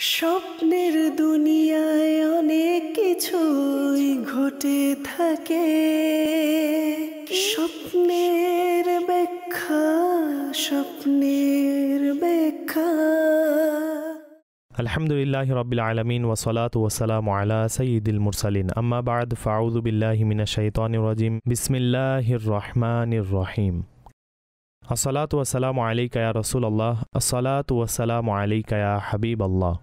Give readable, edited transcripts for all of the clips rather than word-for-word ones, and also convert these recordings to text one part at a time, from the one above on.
স্বপ্নের দুনিয়ায় অনেক কিছুই ঘটে থাকে, স্বপ্নের ব্যাখ্যা, স্বপ্নের ব্যাখ্যা। আলহামদুলিল্লাহি রাব্বিল আলামিন ওয়া সালাতু ওয়া সালামু আলা সাইয়্যিদিল মুরসালিন আম্মা বা'দ ফাআউযু বিল্লাহি মিনাশ শাইতানির রাজিম বিসমিল্লাহির রহমানির রহিম। আসসালাতু ওয়া সালামু আলাইকা ইয়া রাসূলুল্লাহ, আসসালাতু ওয়া সালামু আলাইকা ইয়া হাবিবাল্লাহ,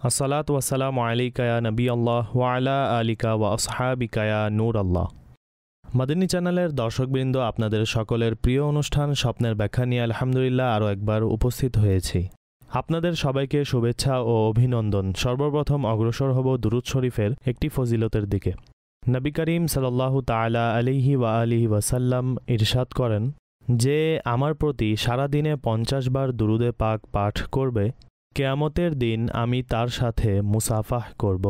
আসসালাতু ওয়া সালামু আলাইকা ইয়া নবিয়াল্লাহ ওয়া আলা আলিকা ওয়া আসহাবিকা ইয়া নূরাল্লাহ। মাদানী চ্যানেলের দর্শকবৃন্দ, আপনাদের সকলের প্রিয় অনুষ্ঠান স্বপ্নের ব্যাখ্যা নিয়ে আলহামদুলিল্লাহ আরও একবার উপস্থিত হয়েছি। আপনাদের সবাইকে শুভেচ্ছা ও অভিনন্দন। সর্বপ্রথম অগ্রসর হব দুরূদ শরীফের একটি ফজিলতের দিকে। নবী করিম সাল্লাল্লাহু তাআলা আলাইহি ওয়া আলিহি ওয়াসাল্লাম ইরশাদ করেন যে আমার প্রতি সারাদিনে 50 বার দুরুদে পাক পাঠ করবে, কিয়ামতের দিন আমি তার সাথে মুসাফাহ করব।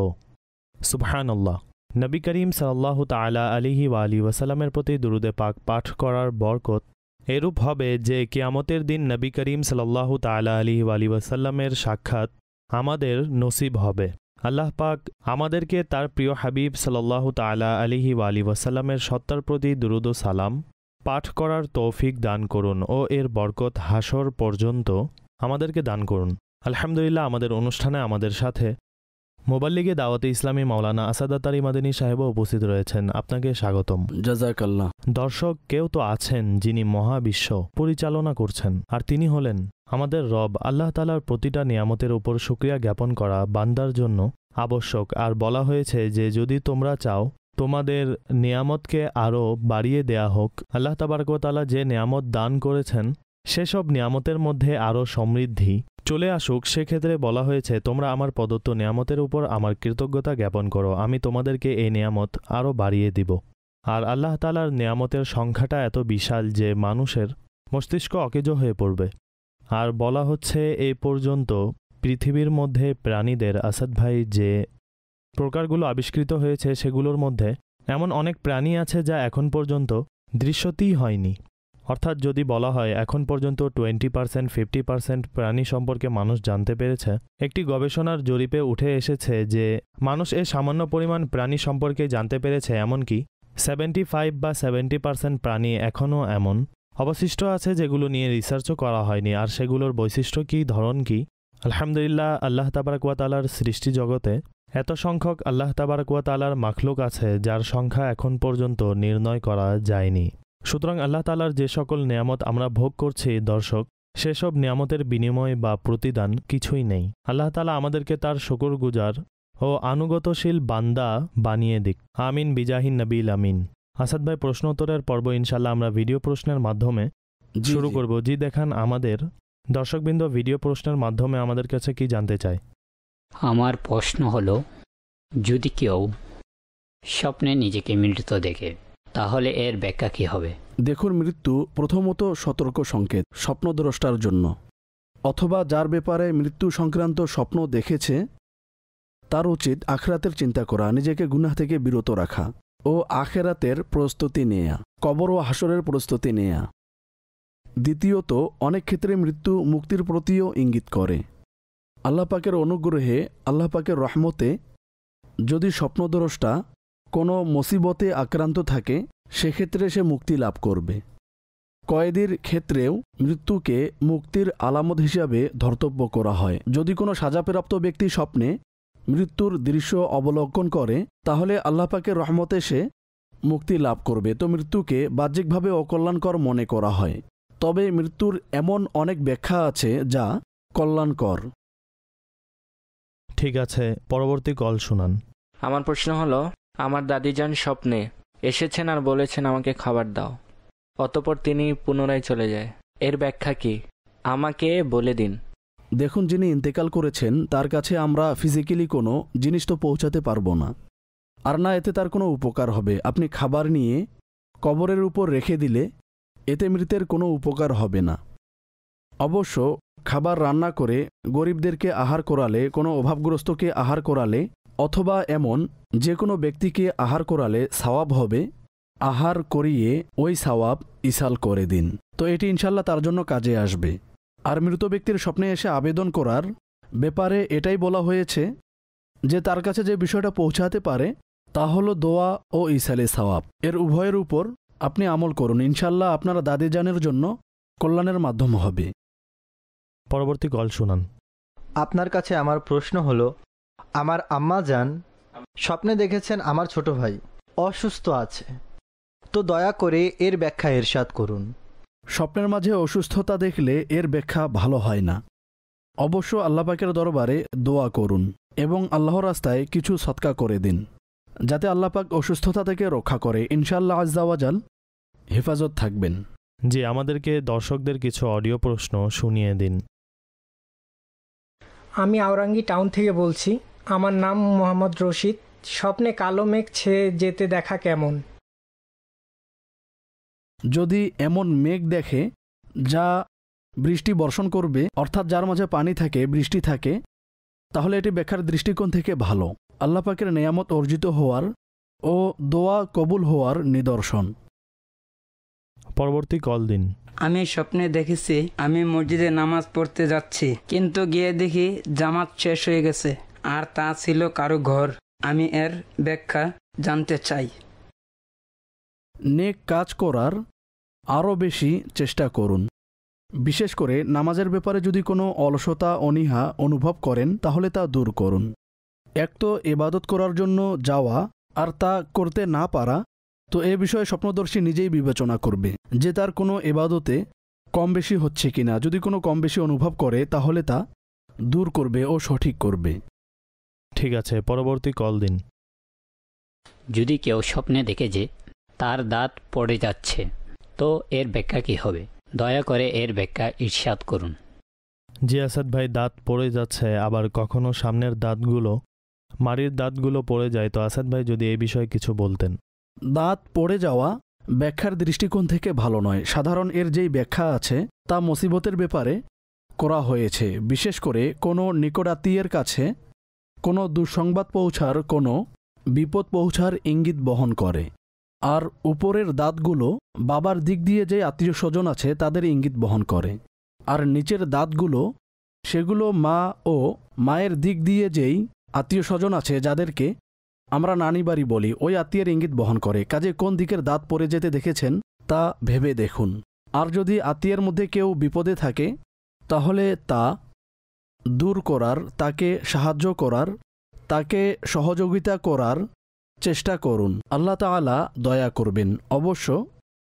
সুবহানাল্লাহ। নবী করিম সাল্লাল্লাহু তাআলা আলাইহি ওয়া আলিহি ওয়াসাল্লামের প্রতি দুরুদে পাক পাঠ করার বরকত এরূপ হবে যে কিয়ামতের দিন নবী করিম সাল্লাল্লাহু তাআলা আলাইহি ওয়া আলিহি ওয়াসাল্লামের সাক্ষাৎ আমাদের নসিব হবে। আল্লাহ পাক আমাদেরকে তার প্রিয় হাবিব সাল্লাল্লাহু তাআলা আলাইহি ওয়া আলিহি ওয়াসাল্লামের সত্তার প্রতি দুরুদ ও সালাম পাঠ করার তৌফিক দান করুন ও এর বরকত হাসর পর্যন্ত আমাদেরকে দান করুন। আলহামদুলিল্লাহ, আমাদের অনুষ্ঠানে আমাদের সাথে মোবাল্লিগে দাওয়াতে ইসলামী মাওলানা আসাদাত আলী মাদানী সাহেবও উপস্থিত রয়েছেন। আপনাকে স্বাগতম। জাযাকাল্লাহ। দর্শক, কেউ তো আছেন যিনি মহাবিশ্ব পরিচালনা করছেন, আর তিনি হলেন আমাদের রব। আল্লাহ তাআলার প্রতিটা নিয়ামতের উপর শুকরিয়া জ্ঞাপন করা বান্দার জন্য আবশ্যক। আর বলা হয়েছে যে যদি তোমরা চাও তোমাদের নিয়ামতকে আরও বাড়িয়ে দেয়া হোক, আল্লাহ তাবারক ওয়া তাআলা যে নিয়ামত দান করেছেন সেসব নিয়ামতের মধ্যে আরও সমৃদ্ধি চলে আসুক, সেক্ষেত্রে বলা হয়েছে তোমরা আমার প্রদত্ত নিয়ামতের উপর আমার কৃতজ্ঞতা জ্ঞাপন করো, আমি তোমাদেরকে এই নিয়ামত আরও বাড়িয়ে দিব। আর আল্লাহ তাআলার নিয়ামতের সংখ্যাটা এত বিশাল যে মানুষের মস্তিষ্ক অকেজো হয়ে পড়বে। আর বলা হচ্ছে এই পর্যন্ত পৃথিবীর মধ্যে প্রাণীদের আসাদ ভাই যে প্রকারগুলো আবিষ্কৃত হয়েছে সেগুলোর মধ্যে এমন অনেক প্রাণী আছে যা এখন পর্যন্ত দৃশ্যতই হয়নি। অর্থাৎ যদি বলা হয় এখন পর্যন্ত 20% 50% প্রাণী সম্পর্কে মানুষ জানতে পেরেছে, একটি গবেষণার জরিপে উঠে এসেছে যে মানুষ এ সামান্য পরিমাণ প্রাণী সম্পর্কে জানতে পেরেছে। এমনকি 75 বা 70% প্রাণী এখনও এমন অবশিষ্ট আছে যেগুলো নিয়ে রিসার্চও করা হয়নি। আর সেগুলোর বৈশিষ্ট্য কী, ধরন কী? আলহামদুলিল্লাহ, আল্লাহ তাবারক ওয়া তাআলার সৃষ্টি জগতে এত সংখ্যক আল্লাহ তাবারক ওয়া তাআলার মাখলুক আছে যার সংখ্যা এখন পর্যন্ত নির্ণয় করা যায়নি। সুতরাং আল্লাহ তাআলার যে সকল নিয়ামত আমরা ভোগ করছি দর্শক, সেসব নিয়ামতের বিনিময় বা প্রতিদান কিছুই নেই। আল্লাহ তাআলা আমাদেরকে তার শুকরগুজার ও আনুগতশীল বান্দা বানিয়ে দিক। আমিন বিজাহিন নবীল আমিন। আসাদ ভাই, প্রশ্ন উত্তরের পর্ব ইনশাল্লাহ আমরা ভিডিও প্রশ্নের মাধ্যমে শুরু করব। জি দেখান, আমাদের দর্শকবৃন্দ ভিডিও প্রশ্নের মাধ্যমে আমাদের কাছে কি জানতে চায়? আমার প্রশ্ন হলো, যদি কেউ স্বপ্নে নিজেকে মৃত দেখে তাহলে এর ব্যাখ্যা কী হবে? দেখুন, মৃত্যু প্রথমত সতর্ক সংকেত স্বপ্নদ্রষ্টার জন্য, অথবা যার ব্যাপারে মৃত্যু সংক্রান্ত স্বপ্ন দেখেছে তার উচিত আখিরাতের চিন্তা করা, নিজেকে গুনাহ থেকে বিরত রাখা ও আখিরাতের প্রস্তুতি নেয়া, কবর ও হাসরের প্রস্তুতি নেয়া। দ্বিতীয়ত, অনেক ক্ষেত্রে মৃত্যু মুক্তির প্রতিও ইঙ্গিত করে। আল্লাহ পাকের অনুগ্রহে, আল্লাহ পাকের রহমতে যদি স্বপ্নদ্রষ্টা কোনো মুসিবতে আক্রান্ত থাকে সেক্ষেত্রে সে মুক্তি লাভ করবে। কয়েদির ক্ষেত্রেও মৃত্যুকে মুক্তির আলামত হিসাবে ধর্তব্য করা হয়। যদি কোনো সাজাপ্রাপ্ত ব্যক্তি স্বপ্নে মৃত্যুর দৃশ্য অবলোকন করে তাহলে আল্লাহ পাকের রহমতে সে মুক্তি লাভ করবে। তো মৃত্যুকে বাহ্যিকভাবে অকল্যাণকর মনে করা হয়, তবে মৃত্যুর এমন অনেক ব্যাখ্যা আছে যা কল্যাণকর। ঠিক আছে, পরবর্তী কল শুনান। আমার প্রশ্ন হলো, আমার দাদিজান স্বপ্নে এসেছেন আর বলেছেন আমাকে খাবার দাও, অতঃপর তিনি পুনরায় চলে যায়, এর ব্যাখ্যা কি? আমাকে বলে দিন। দেখুন, যিনি ইন্তেকাল করেছেন তার কাছে আমরা ফিজিক্যালি কোনো জিনিস তো পৌঁছাতে পারবো না, আর না এতে তার কোনো উপকার হবে। আপনি খাবার নিয়ে কবরের উপর রেখে দিলে এতে মৃতের কোনো উপকার হবে না। অবশ্য খাবার রান্না করে গরিবদেরকে আহার করালে, কোনো অভাবগ্রস্তকে আহার করালে, অথবা এমন যে কোনো ব্যক্তিকে আহার করালে সওয়াব হবে। আহার করিয়ে ওই সওয়াব ইসাল করে দিন, তো এটি ইনশাল্লাহ তার জন্য কাজে আসবে। আর মৃত ব্যক্তির স্বপ্নে এসে আবেদন করার ব্যাপারে এটাই বলা হয়েছে যে তার কাছে যে বিষয়টা পৌঁছাতে পারে তা হলো দোয়া ও ইসালে সওয়াব। এর উভয়ের উপর আপনি আমল করুন, ইনশাল্লাহ আপনার দাদিজানের জন্য কল্যাণের মাধ্যম হবে। পরবর্তী কল শুনান। আপনার কাছে আমার প্রশ্ন হলো, আমার আম্মা জান স্বপ্নে দেখেছেন আমার ছোট ভাই অসুস্থ আছে, তো দয়া করে এর ব্যাখ্যা ইরশাদ করুন। স্বপ্নের মাঝে অসুস্থতা দেখলে এর ব্যাখ্যা ভালো হয় না। অবশ্য আল্লাহ পাকের দরবারে দোয়া করুন এবং আল্লাহর রাস্তায় কিছু সদকা করে দিন যাতে আল্লাহ পাক অসুস্থতা থেকে রক্ষা করে। ইনশাআল্লাহ আজ্জা ওয়াজাল হেফাজত থাকবেন। জি, আমাদেরকে দর্শকদের কিছু অডিও প্রশ্ন শুনিয়ে দিন। আমি আওরাঙ্গি টাউন থেকে বলছি। আমার নাম মোহাম্মদ রশিদ। স্বপ্নে কালো মেঘ ছেয়ে যেতে দেখা কেমন? যদি এমন মেঘ দেখে যা বৃষ্টি বর্ষণ করবে, অর্থাৎ যার মাঝে পানি থাকে, বৃষ্টি থাকে, তাহলে এটি ব্যাখ্যার দৃষ্টিকোণ থেকে ভালো। আল্লাহ পাকের নেয়ামত অর্জিত হওয়ার ও দোয়া কবুল হওয়ার নিদর্শন। পরবর্তী কল দিন। আমি স্বপ্নে দেখেছি আমি মসজিদে নামাজ পড়তে যাচ্ছি, কিন্তু গিয়ে দেখি জামাত শেষ হয়ে গেছে আর তা ছিল কারো ঘর। আমি এর ব্যাখ্যা জানতে চাই। নেক কাজ করার আরও বেশি চেষ্টা করুন। বিশেষ করে নামাজের ব্যাপারে যদি কোনো অলসতা অনীহা অনুভব করেন তাহলে তা দূর করুন। এক তো ইবাদত করার জন্য যাওয়া আর তা করতে না পারা, তো এ বিষয়ে স্বপ্নদর্শী নিজেই বিবেচনা করবে যে তার কোনো ইবাদতে কম বেশি হচ্ছে কিনা। যদি কোনো কম বেশি অনুভব করে তাহলে তা দূর করবে ও সঠিক করবে। ঠিক আছে, পরবর্তী কল দিন। যদি কেউ স্বপ্নে দেখে যে তার দাঁত পড়ে যাচ্ছে, তো এর ব্যাখ্যা কী হবে? দয়া করে এর ব্যাখ্যা ইরশাদ করুন। জি আসাদ ভাই, দাঁত পড়ে যাচ্ছে, আবার কখনো সামনের দাঁতগুলো, মাড়ির দাঁতগুলো পড়ে যায়, তো আসাদ ভাই যদি এই বিষয়ে কিছু বলতেন। দাঁত পড়ে যাওয়া ব্যাখ্যার দৃষ্টিকোণ থেকে ভালো নয়। সাধারণ এর যেই ব্যাখ্যা আছে তা মুসিবতের ব্যাপারে করা হয়েছে, বিশেষ করে কোনো নিকটাত্মীয়ের কাছে কোনো দুঃসংবাদ পৌঁছার, কোনো বিপদ পৌঁছার ইঙ্গিত বহন করে। আর উপরের দাঁতগুলো বাবার দিক দিয়ে যে আত্মীয় স্বজন আছে তাদের ইঙ্গিত বহন করে। আর নিচের দাঁতগুলো সেগুলো মা ও মায়ের দিক দিয়ে যেই আত্মীয় স্বজন আছে যাদেরকে আমরা নানি বাড়ি বলি, ওই আত্মীয়ের ইঙ্গিত বহন করে। কাজে কোন দিকের দাঁত পড়ে যেতে দেখেছেন তা ভেবে দেখুন। আর যদি আত্মীয়ের মধ্যে কেউ বিপদে থাকে তাহলে তা দূর করার, তাকে সাহায্য করার, তাকে সহযোগিতা করার চেষ্টা করুন। আল্লাহ তাআলা দয়া করবেন। অবশ্য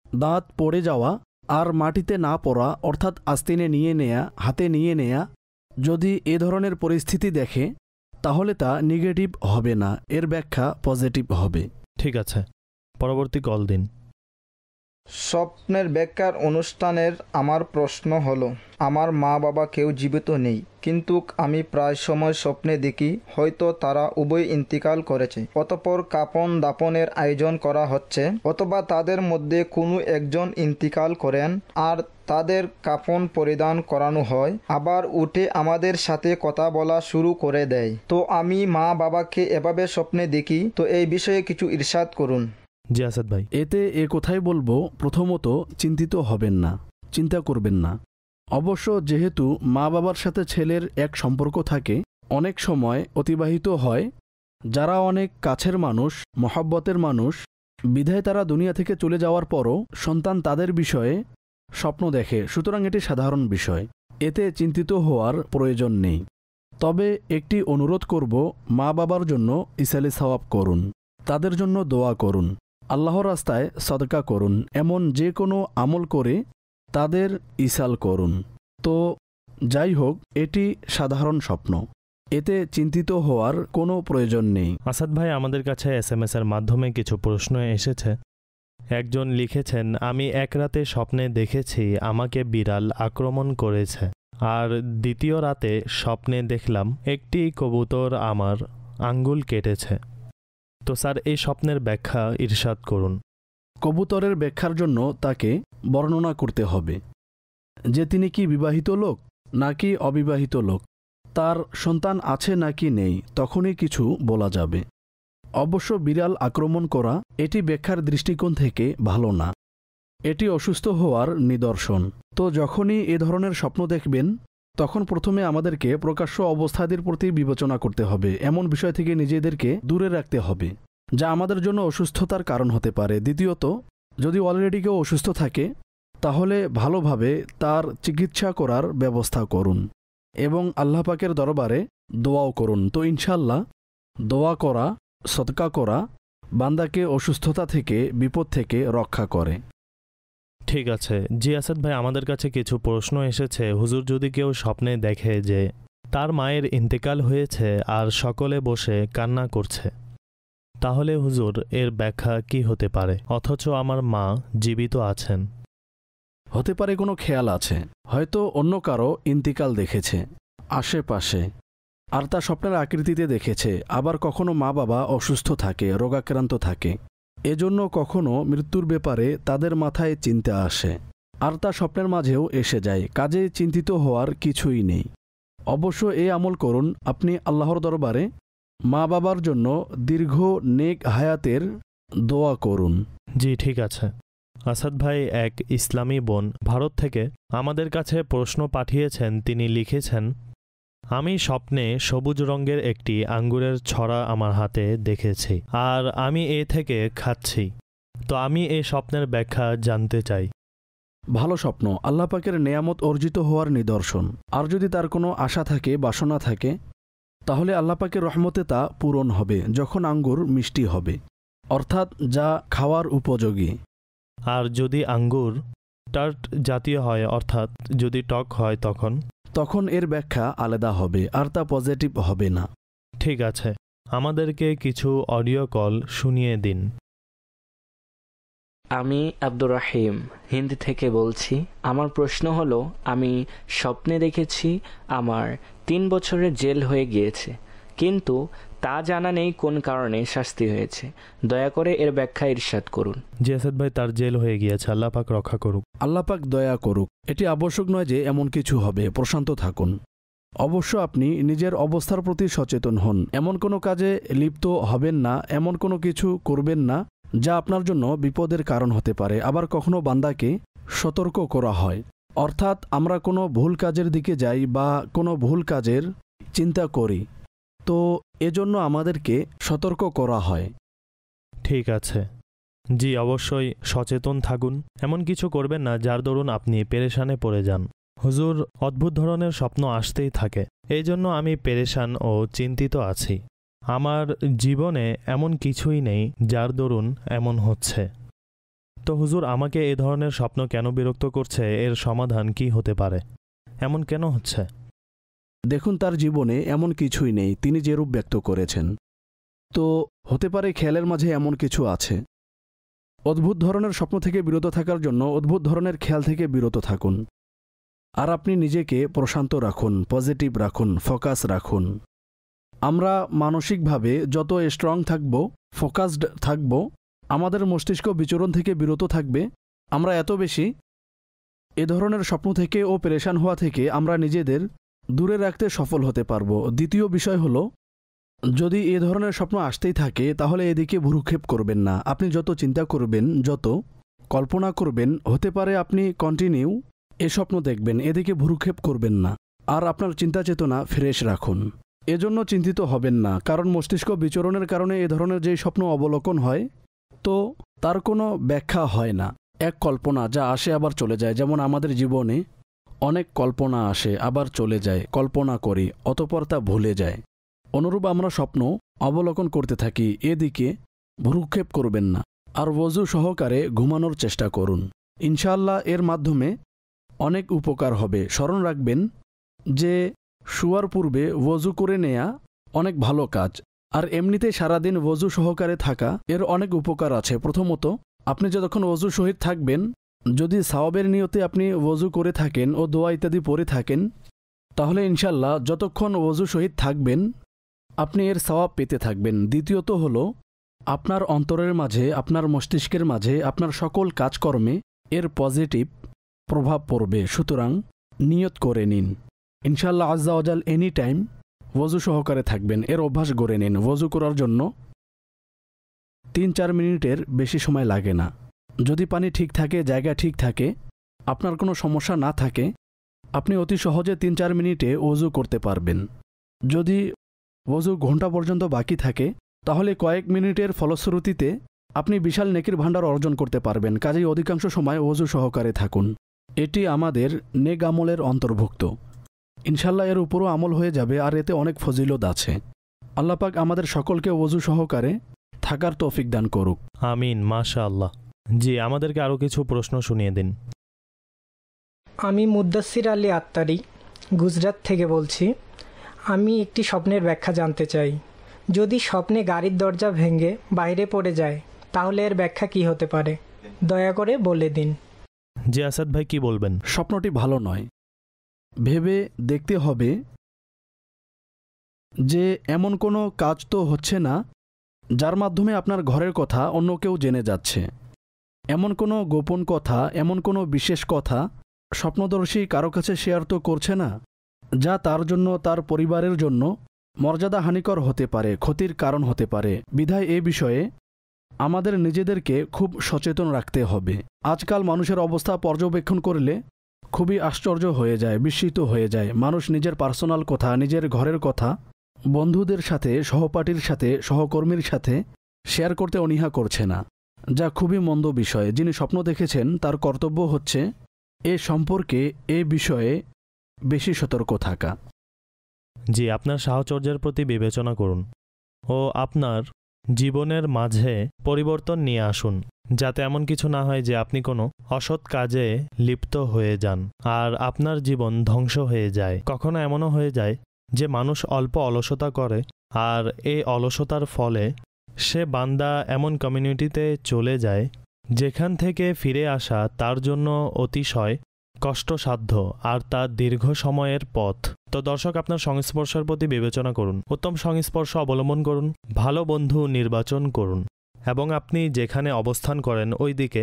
দাঁত পড়ে যাওয়া আর মাটিতে না পড়া, অর্থাৎ আস্তিনে নিয়ে নেয়া, হাতে নিয়ে নেয়া, যদি এ ধরনের পরিস্থিতি দেখে তাহলে তা নেগেটিভ হবে না, এর ব্যাখ্যা পজিটিভ হবে। ঠিক আছে, পরবর্তী কল দিন। স্বপ্নের ব্যাখ্যার অনুষ্ঠানের আমার প্রশ্ন হলো, আমার মা বাবা কেউ জীবিত নেই, কিন্তু আমি প্রায় সময় স্বপ্নে দেখি হয়তো তারা উভয় ইন্তিকাল করেছে, অতঃপর কাপন দাপনের আয়োজন করা হচ্ছে, অথবা তাদের মধ্যে কোনো একজন ইন্তিকাল করেন আর তাদের কাফন পরিধান করানো হয়, আবার উঠে আমাদের সাথে কথা বলা শুরু করে দেয়। তো আমি মা বাবাকে এভাবে স্বপ্নে দেখি, তো এই বিষয়ে কিছু ইরশাদ করুন। জি আসাদ ভাই। এতে এ কথাই বলবো, প্রথমত চিন্তিত হবেন না, চিন্তা করবেন না। অবশ্য যেহেতু মা বাবার সাথে ছেলের এক সম্পর্ক থাকে, অনেক সময় অতিবাহিত হয়, যারা অনেক কাছের মানুষ, মহব্বতের মানুষ, বিধায় তারা দুনিয়া থেকে চলে যাওয়ার পরও সন্তান তাদের বিষয়ে স্বপ্ন দেখে। সুতরাং এটি সাধারণ বিষয়, এতে চিন্তিত হওয়ার প্রয়োজন নেই। তবে একটি অনুরোধ করব, মা বাবার জন্য ইসালে সওয়াব করুন, তাদের জন্য দোয়া করুন, আল্লাহর রাস্তায় সদকা করুন, এমন যে কোনো আমল করে তাদের ইসাল করুন। তো যাই হোক, এটি সাধারণ স্বপ্ন, এতে চিন্তিত হওয়ার কোনো প্রয়োজন নেই। আসাদ ভাই, আমাদের কাছে SMS এর মাধ্যমে কিছু প্রশ্ন এসেছে। একজন লিখেছেন, আমি এক রাতে স্বপ্নে দেখেছি আমাকে বিড়াল আক্রমণ করেছে, আর দ্বিতীয় রাতে স্বপ্নে দেখলাম একটি কবুতর আমার আঙ্গুল কেটেছে। তো স্যার, এই স্বপ্নের ব্যাখ্যা ইরশাদ করুন। কবুতরের ব্যাখ্যার জন্য তাকে বর্ণনা করতে হবে যে তিনি কি বিবাহিত লোক নাকি অবিবাহিত লোক, তার সন্তান আছে নাকি নেই, তখনই কিছু বলা যাবে। অবশ্য বিড়াল আক্রমণ করা এটি ব্যাখ্যার দৃষ্টিকোণ থেকে ভালো না, এটি অসুস্থ হওয়ার নিদর্শন। তো যখনই এ ধরনের স্বপ্ন দেখবেন তখন প্রথমে আমাদেরকে প্রকাশ্য অবস্থাদের প্রতি বিবেচনা করতে হবে, এমন বিষয় থেকে নিজেদেরকে দূরে রাখতে হবে যা আমাদের জন্য অসুস্থতার কারণ হতে পারে। দ্বিতীয়ত, যদি অলরেডি কেউ অসুস্থ থাকে তাহলে ভালোভাবে তার চিকিৎসা করার ব্যবস্থা করুন এবং আল্লাহ পাকের দরবারে দোয়াও করুন। তো ইনশাল্লাহ দোয়া করা, সদকা করা বান্দাকে অসুস্থতা থেকে, বিপদ থেকে রক্ষা করে। ঠিক আছে। জি আসাদ ভাই, আমাদের কাছে কিছু প্রশ্ন এসেছে। হুজুর, যদি কেউ স্বপ্নে দেখে যে তার মায়ের ইন্তেকাল হয়েছে আর সকলে বসে কান্না করছে, তাহলে হুজুর এর ব্যাখ্যা কি হতে পারে, অথচ আমার মা জীবিত আছেন? হতে পারে কোনো খেয়াল আছে, হয়তো অন্য কারো ইন্তিকাল দেখেছে আশেপাশে আর তা স্বপ্নের আকৃতিতে দেখেছে। আবার কখনো মা বাবা অসুস্থ থাকে, রোগাক্রান্ত থাকে, এজন্য কখনো মৃত্যুর ব্যাপারে তাদের মাথায় চিন্তা আসে আর তা স্বপ্নের মাঝেও এসে যায়। কাজে চিন্তিত হওয়ার কিছুই নেই। অবশ্য এই আমল করুন, আপনি আল্লাহর দরবারে মা বাবার জন্য দীর্ঘ নেক হায়াতের দোয়া করুন। জি ঠিক আছে। আসাদ ভাই এক ইসলামী বোন ভারত থেকে আমাদের কাছে প্রশ্ন পাঠিয়েছেন। তিনি লিখেছেন, আমি স্বপ্নে সবুজ রঙের একটি আঙ্গুরের ছড়া আমার হাতে দেখেছি আর আমি এ থেকে খাচ্ছি। তো আমি এই স্বপ্নের ব্যাখ্যা জানতে চাই। ভালো স্বপ্ন আল্লাহ পাকের নেয়ামত অর্জিত হওয়ার নিদর্শন। আর যদি তার কোনো আশা থাকে, বাসনা থাকে, তাহলে আল্লাহ পাকের রহমতে তা পূরণ হবে যখন আঙ্গুর মিষ্টি হবে, অর্থাৎ যা খাওয়ার উপযোগী। আর যদি আঙ্গুর টার্ট জাতীয় হয়, অর্থাৎ যদি টক হয়, তখন এর ব্যাখ্যা আলাদা হবে আর তা পজিটিভ হবে না। ঠিক আছে, আমাদেরকে কিছু অডিও কল শুনিয়ে দিন। আমি আব্দুর রাহিম হিন্দি থেকে বলছি। আমার প্রশ্ন হলো, আমি স্বপ্নে দেখেছি আমার 3 বছরের জেল হয়ে গিয়েছে, কিন্তু তা জানা নেই কোন কারণে শাস্তি হয়েছে। দয়া করে এর ব্যাখ্যা ইরশাদ করুন। জি আসাদ ভাই, তার জেল হয়ে গিয়েছে, আল্লাহ পাক রক্ষা করুক। আল্লাহ পাক দয়া করুক। এটি আবশ্যক নয় যে এমন কিছু হবে, প্রশান্ত থাকুন। অবশ্য আপনি নিজের অবস্থার প্রতি সচেতন হন, এমন কোনো কাজে লিপ্ত হবেন না, এমন কোনো কিছু করবেন না যা আপনার জন্য বিপদের কারণ হতে পারে। আবার কখনো বান্দাকে সতর্ক করা হয়, অর্থাৎ আমরা কোনো ভুল কাজের দিকে যাই বা কোনো ভুল কাজের চিন্তা করি, তো এজন্য আমাদেরকে সতর্ক করা হয়। ঠিক আছে। জি অবশ্যই সচেতন থাকুন, এমন কিছু করবেন না যার দরুন আপনি পেরেশানে পড়ে যান। হুজুর, অদ্ভুত ধরনের স্বপ্ন আসতেই থাকে, এই জন্য আমি পেরেশান ও চিন্তিত আছি। আমার জীবনে এমন কিছুই নেই যার দরুন এমন হচ্ছে। তো হুজুর, আমাকে এ ধরনের স্বপ্ন কেন বিরক্ত করছে, এর সমাধান কি হতে পারে? এমন কেন হচ্ছে? দেখুন, তার জীবনে এমন কিছুই নেই, তিনি যে রূপ ব্যক্ত করেছেন। তো হতে পারে খেয়ালের মাঝে এমন কিছু আছে। অদ্ভুত ধরনের স্বপ্ন থেকে বিরত থাকার জন্য অদ্ভুত ধরনের খেয়াল থেকে বিরত থাকুন। আর আপনি নিজেকে প্রশান্ত রাখুন, পজিটিভ রাখুন, ফোকাস রাখুন। আমরা মানসিকভাবে যত স্ট্রং থাকব, ফোকাসড থাকব, আমাদের মস্তিষ্ক বিচরণ থেকে বিরত থাকবে, আমরা এত বেশি এ ধরনের স্বপ্ন থেকে ও পেরেশান হওয়া থেকে আমরা নিজেদের দূরে রাখতে সফল হতে পারব। দ্বিতীয় বিষয় হলো, যদি এ ধরনের স্বপ্ন আসতেই থাকে তাহলে এদিকে ভ্রুক্ষেপ করবেন না। আপনি যত চিন্তা করবেন, যত কল্পনা করবেন, হতে পারে আপনি কন্টিনিউ এ স্বপ্ন দেখবেন, এদিকে ভ্রুক্ষেপ করবেন না। আর আপনার চিন্তা চেতনা ফ্রেশ রাখুন। এজন্য চিন্তিত হবেন না, কারণ মস্তিষ্ক বিচরণের কারণে এ ধরনের যেই স্বপ্ন অবলোকন হয়, তো তার কোনো ব্যাখ্যা হয় না। এক কল্পনা যা আসে আবার চলে যায়, যেমন আমাদের জীবনে অনেক কল্পনা আসে আবার চলে যায়, কল্পনা করি অতঃপর তা ভুলে যায়। অনুরূপ আমরা স্বপ্ন অবলোকন করতে থাকি, এদিকে ভ্রুক্ষেপ করবেন না। আর ওযু সহকারে ঘুমানোর চেষ্টা করুন, ইনশাআল্লাহ এর মাধ্যমে অনেক উপকার হবে। স্মরণ রাখবেন যে শোয়ার পূর্বে ওযু করে নেয়া অনেক ভালো কাজ, আর এমনিতে সারাদিন ওযু সহকারে থাকা এর অনেক উপকার আছে। প্রথমত, আপনি যতক্ষণ ওযু সহিত থাকবেন, যদি সওয়াবের নিয়তে আপনি ওযু করে থাকেন ও দোয়া ইত্যাদি পড়ে থাকেন, তাহলে ইনশাআল্লাহ যতক্ষণ ওযু সহিত থাকবেন আপনি এর সওয়াব পেতে থাকবেন। দ্বিতীয়ত হলো, আপনার অন্তরের মাঝে, আপনার মস্তিষ্কের মাঝে, আপনার সকল কাজকর্মে এর পজিটিভ প্রভাব পড়বে। সুতরাং নিয়ত করে নিন, ইনশাআল্লাহ আজ্জা ওয়াজাল এনি টাইম ওযু সহকারে থাকবেন, এর অভ্যাস গড়ে নিন। ওযু করার জন্য 3-4 মিনিটের বেশি সময় লাগে না। যদি পানি ঠিক থাকে, জায়গা ঠিক থাকে, আপনার কোনো সমস্যা না থাকে, আপনি অতি সহজে 3-4 মিনিটে ওযু করতে পারবেন। যদি ওযু ঘন্টা পর্যন্ত বাকি থাকে তাহলে কয়েক মিনিটের ফলশ্রুতিতে আপনি বিশাল নেকির ভাণ্ডার অর্জন করতে পারবেন। কাজেই অধিকাংশ সময় ওযু সহকারে থাকুন। এটি আমাদের নেক আমলের অন্তর্ভুক্ত। ইনশাল্লাহ এর উপরও আমল হয়ে যাবে, আর এতে অনেক ফজিলত আছে। আল্লাহ পাক আমাদের সকলকে ওযু সহকারে থাকার তৌফিক দান করুক। আমিন, মাশাআল্লাহ। জি, আমাদেরকে আরও কিছু প্রশ্ন শুনিয়ে দিন। আমি মুদ্দাসির আলী আত্তারি গুজরাট থেকে বলছি। আমি একটি স্বপ্নের ব্যাখ্যা জানতে চাই। যদি স্বপ্নে গাড়ির দরজা ভেঙে বাইরে পড়ে যায় তাহলে এর ব্যাখ্যা কি হতে পারে? দয়া করে বলে দিন। জি আসাদ ভাই, কি বলবেন? স্বপ্নটি ভালো নয়। ভেবে দেখতে হবে যে এমন কোনো কাজ তো হচ্ছে না যার মাধ্যমে আপনার ঘরের কথা অন্য কেউ জেনে যাচ্ছে। এমন কোনো গোপন কথা, এমন কোনো বিশেষ কথা স্বপ্নদর্শী কারো কাছে শেয়ার তো করছে না যা তার জন্য, তার পরিবারের জন্য মর্যাদা হানিকর হতে পারে, ক্ষতির কারণ হতে পারে। বিধায় এ বিষয়ে আমাদের নিজেদেরকে খুব সচেতন রাখতে হবে। আজকাল মানুষের অবস্থা পর্যবেক্ষণ করলে খুবই আশ্চর্য হয়ে যায়, বিস্মিত হয়ে যায়। মানুষ নিজের পার্সোনাল কথা, নিজের ঘরের কথা বন্ধুদের সাথে, সহপাঠীর সাথে, সহকর্মীর সাথে শেয়ার করতে অনীহা করছে না, যা খুবই মন্দ বিষয়। যিনি স্বপ্ন দেখেছেন তার কর্তব্য হচ্ছে এ সম্পর্কে, এ বিষয়ে বেশি সতর্ক থাকা। জি, আপনার সাহচর্যের প্রতি বিবেচনা করুন ও আপনার জীবনের মাঝে পরিবর্তন নিয়ে আসুন, যাতে এমন কিছু না হয় যে আপনি কোনো অসৎ কাজে লিপ্ত হয়ে যান আর আপনার জীবন ধ্বংস হয়ে যায়। কখনো এমনও হয়ে যায় যে মানুষ অল্প অলসতা করে, আর এই অলসতার ফলে সে বান্দা এমন কমিউনিটিতে চলে যায় যেখান থেকে ফিরে আসা তার জন্য অতিশয় কষ্টসাধ্য আর তার দীর্ঘ সময়ের পথ। তো দর্শক, আপনার সংস্পর্শের প্রতি বিবেচনা করুন, উত্তম সংস্পর্শ অবলম্বন করুন, ভালো বন্ধু নির্বাচন করুন এবং আপনি যেখানে অবস্থান করেন ওই দিকে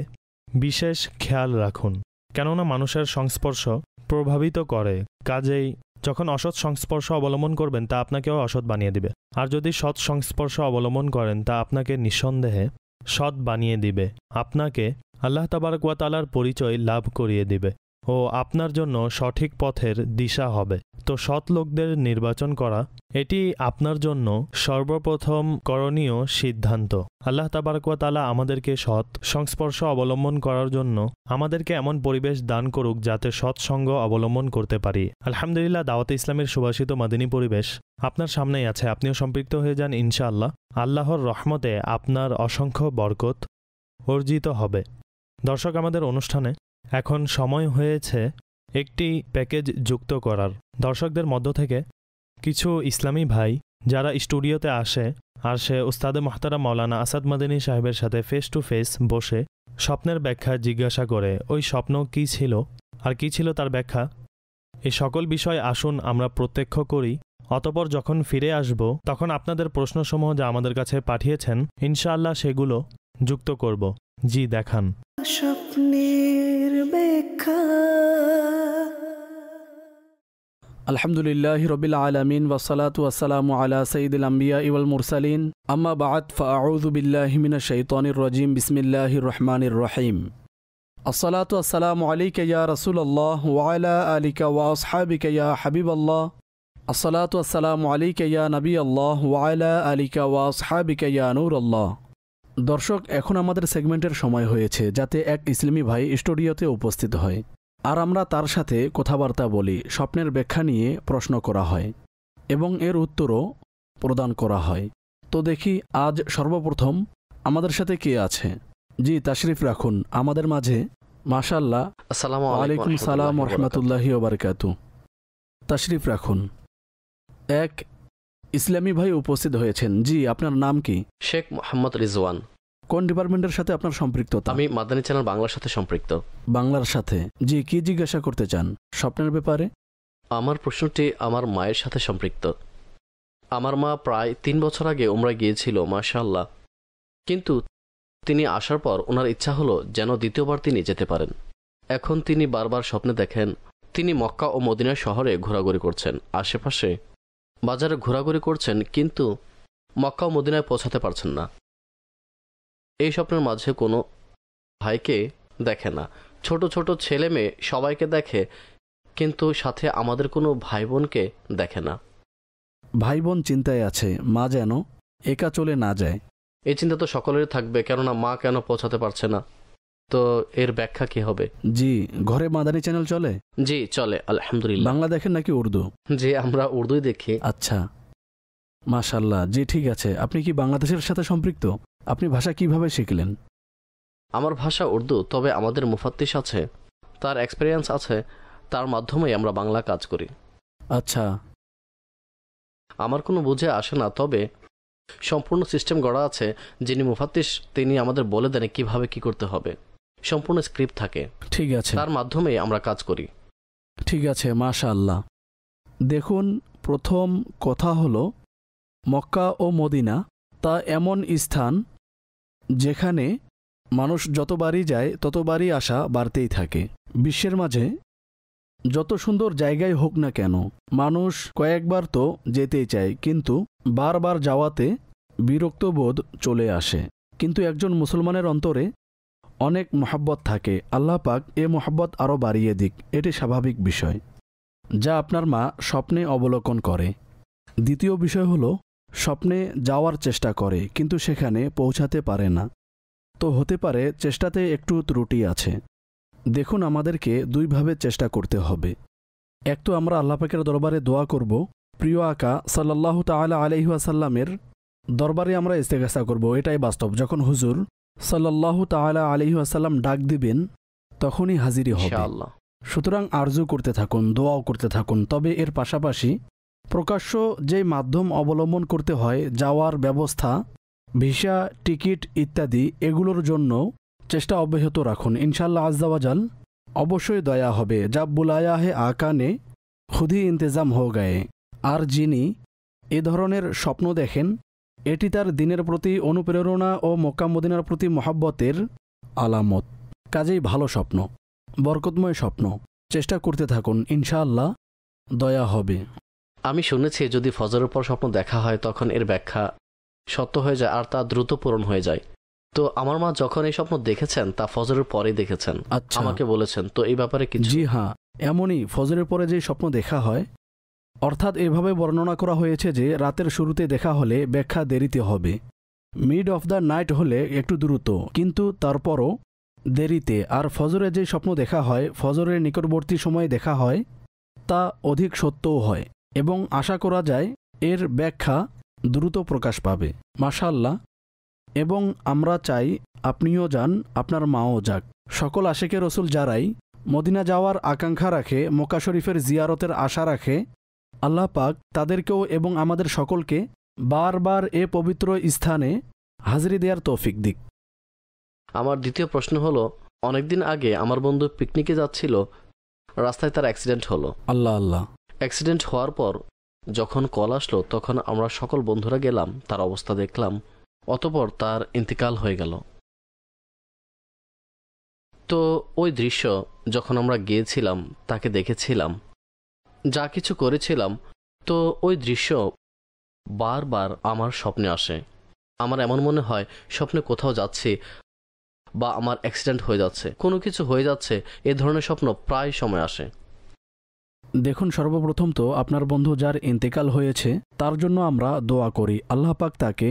বিশেষ খেয়াল রাখুন, কেননা মানুষের সংস্পর্শ প্রভাবিত করে। কাজেই যখন অসৎ সংস্পর্শ অবলম্বন করবেন তা আপনাকেও অসৎ বানিয়ে দিবে, আর যদি সৎ সংস্পর্শ অবলম্বন করেন তা আপনাকে নিঃসন্দেহে সৎ বানিয়ে দিবে, আপনাকে আল্লাহ তাবারক ওয়া তাআলার পরিচয় লাভ করিয়ে দিবে ও আপনার জন্য সঠিক পথের দিশা হবে। তো সৎ লোকদের নির্বাচন করা এটি আপনার জন্য সর্বপ্রথম করণীয় সিদ্ধান্ত। আল্লাহ তাবারক ওয়া তাআলা আমাদেরকে সৎ সংস্পর্শ অবলম্বন করার জন্য আমাদেরকে এমন পরিবেশ দান করুক যাতে সৎসঙ্গ অবলম্বন করতে পারি। আলহামদুলিল্লাহ, দাওয়াতে ইসলামের সুভাষিত মাদিনী পরিবেশ আপনার সামনেই আছে, আপনিও সম্পৃক্ত হয়ে যান। ইনশাআল্লাহ আল্লাহর রহমতে আপনার অসংখ্য বরকত অর্জিত হবে। দর্শক, আমাদের অনুষ্ঠানে এখন সময় হয়েছে একটি প্যাকেজ যুক্ত করার। দর্শকদের মধ্য থেকে কিছু ইসলামী ভাই যারা স্টুডিওতে আসে আর সে উস্তাদে মোহতারাম মাওলানা আসাদ মাদানী সাহেবের সাথে ফেস টু ফেস বসে স্বপ্নের ব্যাখ্যা জিজ্ঞাসা করে, ওই স্বপ্ন কী ছিল আর কী ছিল তার ব্যাখ্যা, এই সকল বিষয় আসুন আমরা প্রত্যক্ষ করি। অতপর যখন ফিরে আসব তখন আপনাদের প্রশ্নসমূহ যা আমাদের কাছে পাঠিয়েছেন ইনশাআল্লাহ সেগুলো যুক্ত করব। জি, দেখান স্বপ্নের ব্যাখ্যা। আলহামদুলিল্লাহি রাব্বিল আলামিন ওয়াসসালাতু ওয়াসসালামু আলা সাইয়্যিদিল আমবিয়া ওয়াল মুরসালিন, আম্মা বা'দ, ফাআউযু বিল্লাহি মিনাশ শাইতানির রাজিম, বিসমিল্লাহির রহমানির রহিম। আসসালাতু ওয়াসসালামু আলাইকা ইয়া রাসূলুল্লাহ ওয়া আলা আলিকা ওয়া আসহাবিকা ইয়া হাবিবাল্লাহ। আসসালাতু ওয়াসসালামু আলাইকা ইয়া নবিয়াল্লাহ ওয়া আলা আলিকা ওয়া আসহাবিকা ইয়া নূরাল্লাহ। দর্শক, এখন আমাদের সেগমেন্টের সময় হয়েছে যাতে এক ইসলামী ভাই স্টুডিওতে উপস্থিত হয় আর আমরা তার সাথে কথাবার্তা বলি। স্বপ্নের ব্যাখ্যা নিয়ে প্রশ্ন করা হয় এবং এর উত্তরও প্রদান করা হয়। তো দেখি আজ সর্বপ্রথম আমাদের সাথে কে আছে। জি, তাশরিফ রাখুন আমাদের মাঝে। মাশাআল্লাহ। আসসালামু আলাইকুম সালাম ওয়া রাহমাতুল্লাহি ওয়া বারাকাতুহু। তাশরিফ রাখুন। এক ইসলামী ভাই উপস্থিত হয়েছেন। জি, আপনার নাম কি? শেখ মোহাম্মদ রিজওয়ান। কোন ডিপার্টমেন্টের সাথে আপনার সম্পৃক্ততা? আমি মাদানী চ্যানেল বাংলার সাথে সম্পৃক্ত। বাংলার সাথে। জি, কি জিজ্ঞাসা করতে চান স্বপ্নের ব্যাপারে? আমার প্রশ্নটি আমার মায়ের সাথে সম্পৃক্ত। আমার মা প্রায় 3 বছর আগে উমরা গিয়েছিল, মাশাআল্লাহ, কিন্তু তিনি আসার পর ওনার ইচ্ছা হলো যেন দ্বিতীয়বার তিনি যেতে পারেন। এখন তিনি বারবার স্বপ্নে দেখেন তিনি মক্কা ও মদিনা শহরে ঘোরাঘুরি করছেন, আশেপাশে বাজারে ঘোরাঘুরি করছেন, কিন্তু মক্কা ও মদিনায় পৌঁছাতে পারছেন না। এই স্বপ্নের মাঝে কোনো ভাইকে দেখে না, ছোট ছোট ছেলে মেয়ে সবাইকে দেখে, কিন্তু সাথে আমাদের কোনো ভাই বোনকে দেখে না। ভাই বোন চিন্তায় আছে মা যেন একা চলে না যায়। এই চিন্তা তো সকলেরই থাকবে, কেননা মা কেন পৌঁছাতে পারছে না। তো এর ব্যাখ্যা কি হবে? জি, ঘরে মাদানী চ্যানেল চলে? জি চলে, আলহামদুলিল্লাহ। বাংলা দেখেন নাকি উর্দু? জি, আমরা উর্দুই দেখি। আচ্ছা, মাশাআল্লাহ। জি ঠিক আছে। আপনি কি বাংলাদেশের সাথে সম্পৃক্ত? আপনি ভাষা কিভাবে শিখলেন? আমার ভাষা উর্দু, তবে আমাদের মুফাত্তিশ আছে, তার এক্সপেরিয়েন্স আছে, তার মাধ্যমেই আমরা বাংলা কাজ করি। আচ্ছা, আমার কোনো বুঝে আসে না, তবে সম্পূর্ণ সিস্টেম গড়া আছে। যিনি মুফাত্তিশ তিনি আমাদের বলে দেন কিভাবে কি করতে হবে, সম্পূর্ণ স্ক্রিপ্ট থাকে। ঠিক আছে, তার মাধ্যমেই আমরা কাজ করি। ঠিক আছে, মাশাআল্লাহ। দেখুন, প্রথম কথা হলো মক্কা ও মদিনা তা এমন স্থান যেখানে মানুষ যতবারই যায় ততবারই আশা বাড়তেই থাকে। বিশ্বের মাঝে যত সুন্দর জায়গায় হোক না কেন, মানুষ কয়েকবার তো যেতেই চায়, কিন্তু বারবার যাওয়াতে বিরক্তবোধ চলে আসে। কিন্তু একজন মুসলমানের অন্তরে অনেক মহাব্বত থাকে। আল্লাহ পাক এ মহাব্বত আরও বাড়িয়ে দিক, এটি স্বাভাবিক বিষয় যা আপনার মা স্বপ্নে অবলোকন করে। দ্বিতীয় বিষয় হলো স্বপ্নে যাওয়ার চেষ্টা করে কিন্তু সেখানে পৌঁছাতে পারে না। তো হতে পারে চেষ্টাতে একটু ত্রুটি আছে। দেখুন, আমাদেরকে দুইভাবে চেষ্টা করতে হবে। এক তো আমরা আল্লাহ পাকের দরবারে দোয়া করব, প্রিয় আকা সাল্লাল্লাহু তাআলা আলাইহি ওয়াসাল্লামের দরবারে আমরা ইস্তেগফার করব। এটাই বাস্তব। যখন হুজুর সাল্লাল্লাহু তাআলা আলাইহি ওয়াসাল্লাম ডাক দিবেন তখনই হাজিরি হবে। ইনশাআল্লাহ। সুতরাং আরজু করতে থাকুন, দোয়াও করতে থাকুন। তবে এর পাশাপাশি প্রকাশ্য যেই মাধ্যম অবলম্বন করতে হয়, যাওয়ার ব্যবস্থা, ভিসা, টিকিট ইত্যাদি, এগুলোর জন্য চেষ্টা অব্যাহত রাখুন। ইনশাআল্লাহ আজ্জা ওয়াজাল অবশ্যই দয়া হবে। যা বুলায়া হে আকা নে খুদই ইন্তজাম হো গায়ে। আর যিনি এ ধরনের স্বপ্ন দেখেন, এটি তার দিনের প্রতি অনুপ্রেরণা ও মক্কা মদিনার প্রতি মহাব্বতের আলামত। কাজেই ভালো স্বপ্ন, বরকতময় স্বপ্ন চেষ্টা করতে থাকুন, ইনশাআল্লাহ দয়া হবে। আমি শুনেছি যদি ফজরের পর স্বপ্ন দেখা হয় তখন এর ব্যাখ্যা সত্য হয়ে যায় আর তা দ্রুত পূরণ হয়ে যায়। তো আমার মা যখন এই স্বপ্ন দেখেছেন তা ফজরের পরেই দেখেছেন, আমাকে বলেছেন। তো এই ব্যাপারে কিছু? জি হ্যাঁ, এমনই ফজরের পরে যে স্বপ্ন দেখা হয়, অর্থাৎ এভাবে বর্ণনা করা হয়েছে যে রাতের শুরুতে দেখা হলে ব্যাখ্যা দেরিতে হবে, মিড অফ দ্য নাইট হলে একটু দ্রুত, কিন্তু তারপরও দেরিতে। আর ফজরে যে স্বপ্ন দেখা হয়, ফজরের নিকটবর্তী সময়ে দেখা হয়, তা অধিক সত্যও হয় এবং আশা করা যায় এর ব্যাখ্যা দ্রুত প্রকাশ পাবে। মাশাআল্লাহ। এবং আমরা চাই আপনিও যান, আপনার মাও যাক। সকল আশেকে রসুল যারাই মদিনা যাওয়ার আকাঙ্ক্ষা রাখে, মক্কা শরীফের জিয়ারতের আশা রাখে, আল্লাহ পাক তাদেরকেও এবং আমাদের সকলকে বারবার এ পবিত্র স্থানে হাজিরি দেওয়ার তৌফিক দিক। আমার দ্বিতীয় প্রশ্ন হলো, অনেকদিন আগে আমার বন্ধু পিকনিকে যাচ্ছিল, রাস্তায় তার অ্যাক্সিডেন্ট হলো। আল্লাহ আল্লাহ। অ্যাক্সিডেন্ট হওয়ার পর যখন কল আসলো তখন আমরা সকল বন্ধুরা গেলাম, তার অবস্থা দেখলাম, অতঃপর তার ইন্তিকাল হয়ে গেল। তো ওই দৃশ্য যখন আমরা গিয়েছিলাম, তাকে দেখেছিলাম, যা কিছু করেছিলাম, তো ওই দৃশ্য বারবার আমার স্বপ্নে আসে। আমার এমন মনে হয় স্বপ্নে কোথাও যাচ্ছি বা আমার অ্যাক্সিডেন্ট হয়ে যাচ্ছে, কোনো কিছু হয়ে যাচ্ছে, এ ধরনের স্বপ্ন প্রায় সময় আসে। দেখুন, সর্বপ্রথম তো আপনার বন্ধু যার ইন্তেকাল হয়েছে তার জন্য আমরা দোয়া করি, আল্লাহ পাক তাকে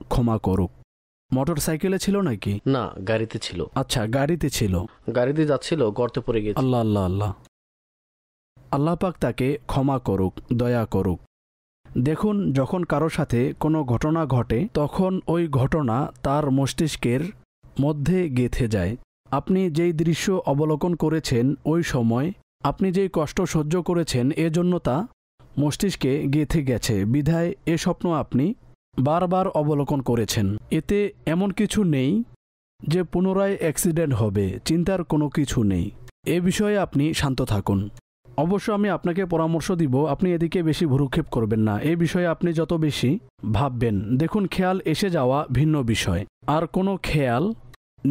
ক্ষমা করুক। মোটর সাইকেলে ছিল নাকি? না, গাড়িতে ছিল। আচ্ছা, গাড়িতে ছিল। গাড়িতে যাচ্ছিল, গর্তে পড়ে গেছে। আল্লাহ আল্লাহ আল্লাহ। আল্লাহ পাক তাকে ক্ষমা করুক, দয়া করুক। দেখুন, যখন কারো সাথে কোনো ঘটনা ঘটে তখন ওই ঘটনা তার মস্তিষ্কের মধ্যে গেঁথে যায়। আপনি যেই দৃশ্য অবলোকন করেছেন ওই সময় আপনি যেই কষ্ট সহ্য করেছেন, এজন্য তা মস্তিষ্কে গেঁথে গেছে, বিধায় এ স্বপ্ন আপনি বারবার অবলোকন করেছেন। এতে এমন কিছু নেই যে পুনরায় অ্যাক্সিডেন্ট হবে, চিন্তার কোনো কিছু নেই। এ বিষয়ে আপনি শান্ত থাকুন। অবশ্য আমি আপনাকে পরামর্শ দিব, আপনি এদিকে বেশি ভ্রুক্ষেপ করবেন না। এ বিষয়ে আপনি যত বেশি ভাববেন, দেখুন, খেয়াল এসে যাওয়া ভিন্ন বিষয়, আর কোনো খেয়াল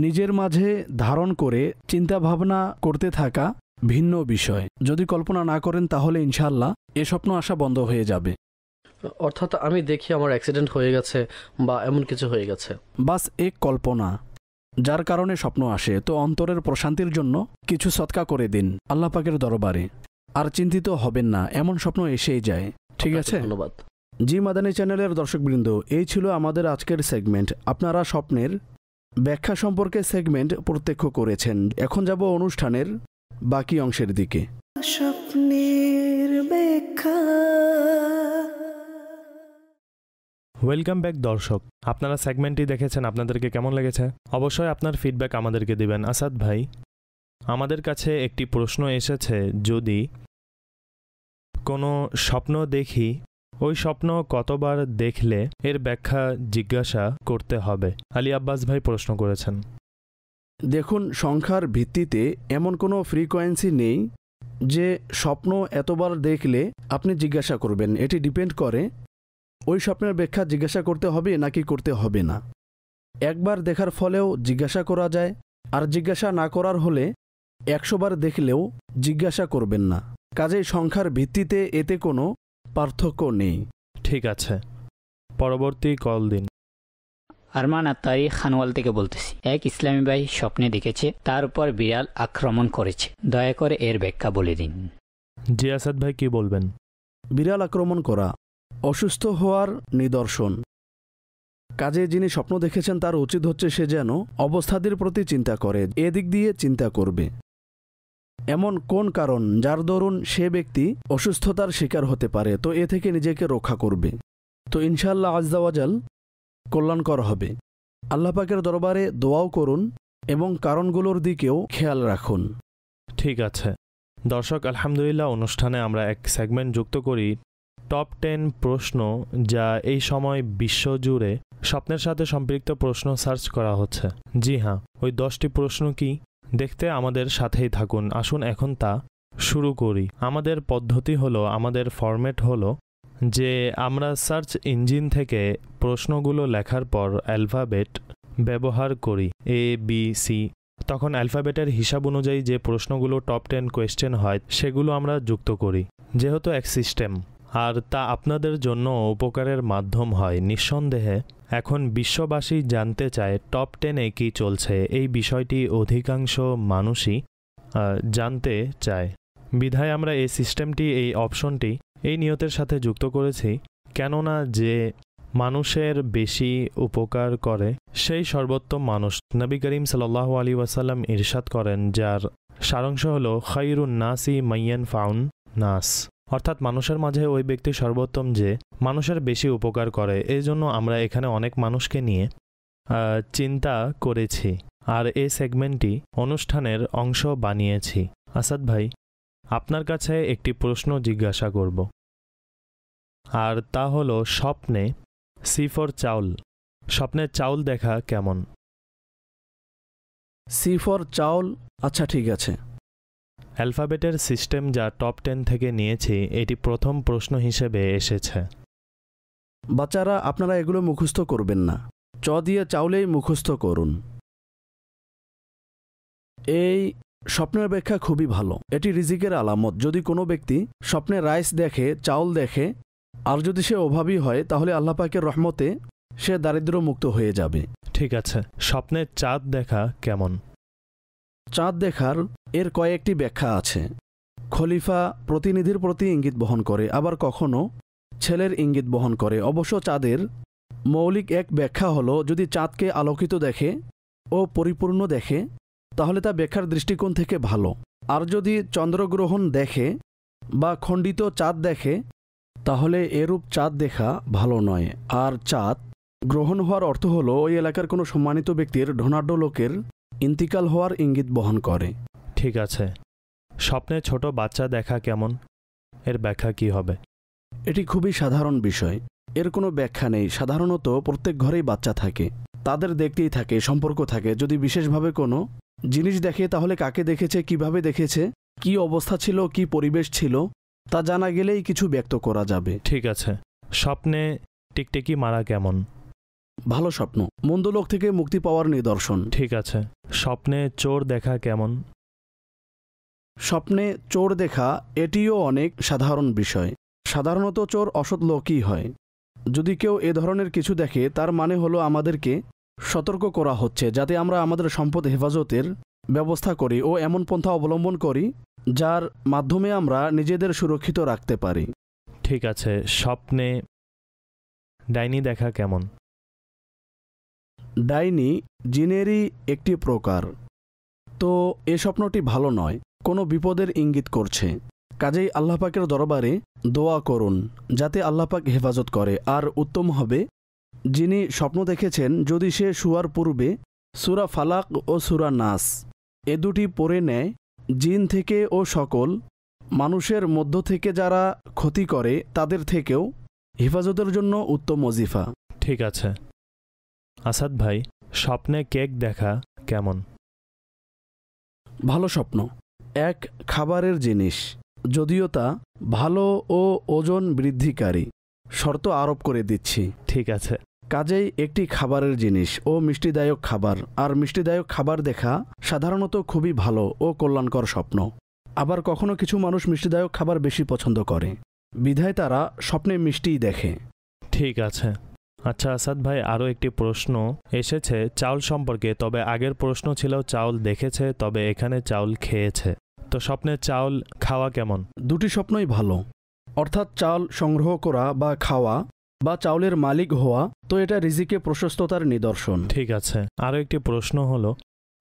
নিজের মাঝে ধারণ করে চিন্তা ভাবনা করতে থাকা ভিন্ন বিষয়। যদি কল্পনা না করেন তাহলে ইনশাআল্লাহ এ স্বপ্ন আসা বন্ধ হয়ে যাবে। অর্থাৎ আমি দেখি আমার অ্যাক্সিডেন্ট হয়ে গেছে বা এমন কিছু হয়ে গেছে, বাস এক কল্পনা যার কারণে স্বপ্ন আসে। তো অন্তরের প্রশান্তির জন্য কিছু সদকা করে দিন আল্লাহ পাকের দরবারে। আর চিন্তিত হবেন না, এমন স্বপ্ন এসেই যায়। ঠিক আছে, ধন্যবাদ। জি মাদানী চ্যানেলের দর্শকবৃন্দ, এই ছিল আমাদের আজকের সেগমেন্ট। আপনারা স্বপ্নের ব্যাখ্যা সম্পর্কে সেগমেন্ট প্রত্যক্ষ করেছেন। এখন যাব অনুষ্ঠানের বাকি অংশের দিকে। স্বপ্নের ব্যাখ্যা। ওয়েলকাম ব্যাক দর্শক, আপনারা সেগমেন্টটি দেখেছেন, আপনাদেরকে কেমন লেগেছে? অবশ্যই আপনার ফিডব্যাক আমাদেরকে দিবেন। আসাদ ভাই, আমাদের কাছে একটি প্রশ্ন এসেছে, যদি কোনো স্বপ্ন দেখি, ওই স্বপ্ন কতবার দেখলে এর ব্যাখ্যা জিজ্ঞাসা করতে হবে? আলী আব্বাস ভাই প্রশ্ন করেছেন। দেখুন, সংখ্যার ভিত্তিতে এমন কোনো ফ্রিকোয়েন্সি নেই যে স্বপ্ন এতবার দেখলে আপনি জিজ্ঞাসা করবেন। এটি ডিপেন্ড করে ওই স্বপ্নের ব্যাখ্যা জিজ্ঞাসা করতে হবে নাকি করতে হবে না। একবার দেখার ফলেও জিজ্ঞাসা করা যায়, আর জিজ্ঞাসা না করার হলে 100 বার দেখলেও জিজ্ঞাসা করবেন না। কাজেই সংখ্যার ভিত্তিতে এতে কোনো পার্থক্য নেই। ঠিক আছে, পরবর্তী কল দিন। আরমান আত্তারি খানওয়াল থেকে বলতেছি। এক ইসলামী ভাই স্বপ্নে দেখেছে তার উপর বিড়াল আক্রমণ করেছে, দয়া করে এর ব্যাখ্যা বলে দিন। জি আসাদ ভাই, কি বলবেন? বিড়াল আক্রমণ করা অসুস্থ হওয়ার নিদর্শন। কাজে যিনি স্বপ্ন দেখেছেন তার উচিত হচ্ছে সে যেন অবস্থাদের প্রতি চিন্তা করে, এদিক দিয়ে চিন্তা করবে। এমন কোন কারণ যার দরুন সে ব্যক্তি অসুস্থতার শিকার হতে পারে, তো এ থেকে নিজেকে রক্ষা করবে। তো ইনশাআল্লাহ আজ্জাওয়াজাল কল্যাণকর হবে। আল্লাহ পাকের দরবারে দোয়াও করুন এবং কারণগুলোর দিকেও খেয়াল রাখুন। ঠিক আছে দর্শক, আলহামদুলিল্লাহ, অনুষ্ঠানে আমরা এক সেগমেন্ট যুক্ত করি, টপ 10 প্রশ্ন, যা এই সময় বিশ্বজুড়ে স্বপ্নের সাথে সম্পৃক্ত প্রশ্ন সার্চ করা হচ্ছে। জি হ্যাঁ, ওই 10টি প্রশ্ন কি দেখতে আমাদের সাথেই থাকুন। আসুন এখন তা শুরু করি। আমাদের পদ্ধতি হলো, আমাদের ফরম্যাট হলো যে আমরা সার্চ ইঞ্জিন থেকে প্রশ্নগুলো লেখার পর অ্যালফাবেট ব্যবহার করি, ABC। তখন অ্যালফাবেটের হিসাব অনুযায়ী যে প্রশ্নগুলো টপ 10 কোয়েশ্চেন হয় সেগুলো আমরা যুক্ত করি, যেহেতু এক সিস্টেম, আর তা আপনাদের জন্য উপকারের মাধ্যম হয়। নিঃসন্দেহে এখন বিশ্ববাসী জানতে চায় টপ 10-এ কী চলছে, এই বিষয়টি অধিকাংশ মানুষই জানতে চায়। বিধায় আমরা এই সিস্টেমটি, এই অপশনটি এই নিয়তের সাথে যুক্ত করেছি, কেননা যে মানুষের বেশি উপকার করে সেই সর্বোত্তম মানুষ। নবী করিম সাল্লাল্লাহু আলাইহি ওয়াসাল্লাম ইরশাদ করেন, যার সারাংশ হলো খায়রুন নাসি মাইয়ান ফাউন নাস, অর্থাৎ মানুষের মাঝে ওই ব্যক্তি সর্বোত্তম যে মানুষের বেশি উপকার করে। এই জন্য আমরা এখানে অনেক মানুষকে নিয়ে চিন্তা করেছি আর এই সেগমেন্টটি অনুষ্ঠানের অংশ বানিয়েছি। আসাদ ভাই, আপনার কাছে একটি প্রশ্ন জিজ্ঞাসা করব, আর তা হলো স্বপ্নে C4 চাউল, স্বপ্নের চাউল দেখা কেমন? C4 চাউল, আচ্ছা ঠিক আছে। অ্যালফাবেটের সিস্টেম যা টপ 10 থেকে নিয়েছি, এটি প্রথম প্রশ্ন হিসেবে এসেছে। বাচ্চারা, আপনারা এগুলো মুখস্থ করবেন না, চ দিয়ে চাউলেই মুখস্থ করুন। এই স্বপ্নের ব্যাখ্যা খুবই ভালো, এটি রিজিকের আলামত। যদি কোনো ব্যক্তি স্বপ্নে রাইস দেখে, চাউল দেখে, আর যদি সে অভাবী হয়, তাহলে আল্লাহ পাকের রহমতে সে দারিদ্র মুক্ত হয়ে যাবে। ঠিক আছে, স্বপ্নের চাঁদ দেখা কেমন? চাঁদ দেখার এর কয়েকটি ব্যাখ্যা আছে। খলিফা প্রতিনিধির প্রতি ইঙ্গিত বহন করে, আবার কখনো ছেলের ইঙ্গিত বহন করে। অবশ্য চাঁদের মৌলিক এক ব্যাখ্যা হলো, যদি চাঁদকে আলোকিত দেখে ও পরিপূর্ণ দেখে তাহলে তা ব্যাখ্যার দৃষ্টিকোণ থেকে ভালো। আর যদি চন্দ্রগ্রহণ দেখে বা খণ্ডিত চাঁদ দেখে তাহলে এরূপ চাঁদ দেখা ভালো নয়। আর চাঁদ গ্রহণ হওয়ার অর্থ হলো ওই এলাকার কোনো সম্মানিত ব্যক্তির, ধনাঢ্য লোকের ইন্তিকাল হওয়ার ইঙ্গিত বহন করে। ঠিক আছে, স্বপ্নে ছোট বাচ্চা দেখা কেমন, এর ব্যাখ্যা কি হবে? এটি খুবই সাধারণ বিষয়, এর কোনো ব্যাখ্যা নেই। সাধারণত প্রত্যেক ঘরেই বাচ্চা থাকে, তাদের দেখতেই থাকে, সম্পর্ক থাকে। যদি বিশেষভাবে কোনো জিনিস দেখে তাহলে কাকে দেখেছে, কিভাবে দেখেছে, কি অবস্থা ছিল, কি পরিবেশ ছিল, তা জানা গেলেই কিছু ব্যক্ত করা যাবে। ঠিক আছে, স্বপ্নে টিকটিকি মারা কেমন? ভালো স্বপ্ন, মন্দ লোক থেকে মুক্তি পাওয়ার নিদর্শন। ঠিক আছে, স্বপ্নে চোর দেখা কেমন? স্বপ্নে চোর দেখা এটিও অনেক সাধারণ বিষয়। সাধারণত চোর অসৎ লোকই হয়। যদি কেউ এ ধরনের কিছু দেখে তার মানে হলো আমাদেরকে সতর্ক করা হচ্ছে, যাতে আমরা আমাদের সম্পদ হেফাজতের ব্যবস্থা করি ও এমন পন্থা অবলম্বন করি যার মাধ্যমে আমরা নিজেদের সুরক্ষিত রাখতে পারি। ঠিক আছে, স্বপ্নে ডাইনি দেখা কেমন? ডাইনি জিনেরই একটি প্রকার। তো এ স্বপ্নটি ভালো নয়, কোনো বিপদের ইঙ্গিত করছে। কাজেই আল্লাহ পাকের দরবারে দোয়া করুন যাতে আল্লাহ পাক হেফাজত করে। আর উত্তম হবে যিনি স্বপ্ন দেখেছেন যদি সে শুয়ার পূর্বে সূরা ফালাক ও সূরা নাস এ দুটি পড়ে নেয়, জিন থেকে ও সকল মানুষের মধ্য থেকে যারা ক্ষতি করে তাদের থেকেও হেফাজতের জন্য উত্তম ওজিফা। ঠিক আছে আসাদ ভাই, স্বপ্নে কেক দেখা কেমন? ভালো স্বপ্ন এক খাবারের জিনিস, যদিও তা ভালো ও ওজন বৃদ্ধিকারী। শর্ত আরোপ করে দিচ্ছি। ঠিক আছে। কাজেই একটি খাবারের জিনিস ও মিষ্টিদায়ক খাবার, আর মিষ্টিদায়ক খাবার দেখা সাধারণত খুবই ভালো ও কল্যাণকর স্বপ্ন। আবার কখনো কিছু মানুষ মিষ্টিদায়ক খাবার বেশি পছন্দ করে, বিধায় তারা স্বপ্নে মিষ্টিই দেখে। ঠিক আছে। আচ্ছা আসাদ ভাই, আরও একটি প্রশ্ন এসেছে চাউল সম্পর্কে। তবে আগের প্রশ্ন ছিল চাউল দেখেছে, তবে এখানে চাউল খেয়েছে। তো স্বপ্নে চাউল খাওয়া কেমন? দুটি স্বপ্নই ভালো, অর্থাৎ চাউল সংগ্রহ করা বা খাওয়া বা চাউলের মালিক হওয়া, তো এটা রিজিকে প্রশস্ততার নিদর্শন। ঠিক আছে। আরও একটি প্রশ্ন হলো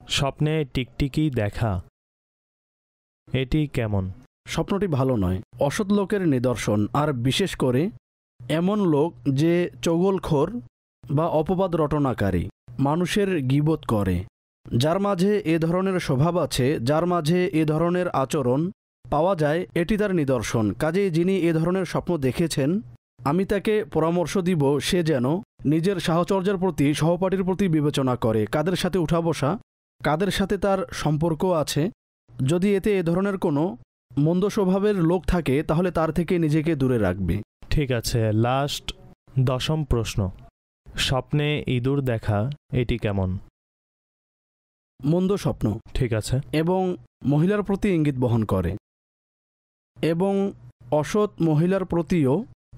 স্বপ্নে টিকটিকি দেখা, এটি কেমন? স্বপ্নটি ভালো নয়, অসৎ লোকের নিদর্শন। আর বিশেষ করে এমন লোক যে চগলখোর বা অপবাদ রটনাকারী, মানুষের গীবত করে, যার মাঝে এ ধরনের স্বভাব আছে, যার মাঝে এ ধরনের আচরণ পাওয়া যায়, এটি তার নিদর্শন। কাজেই যিনি এ ধরনের স্বপ্ন দেখেছেন, আমি তাকে পরামর্শ দিব সে যেন নিজের সাহচর্যের প্রতি, সহপাঠীর প্রতি বিবেচনা করে, কাদের সাথে উঠা বসা, কাদের সাথে তার সম্পর্ক আছে। যদি এতে এ ধরনের কোনো মন্দ স্বভাবের লোক থাকে তাহলে তার থেকে নিজেকে দূরে রাখবে। ঠিক আছে। লাস্ট 10ম প্রশ্ন, স্বপ্নে ইঁদুর দেখা, এটি কেমন? মন্দ স্বপ্ন। ঠিক আছে। এবং মহিলার প্রতি ইঙ্গিত বহন করে, এবং অসৎ মহিলার প্রতিও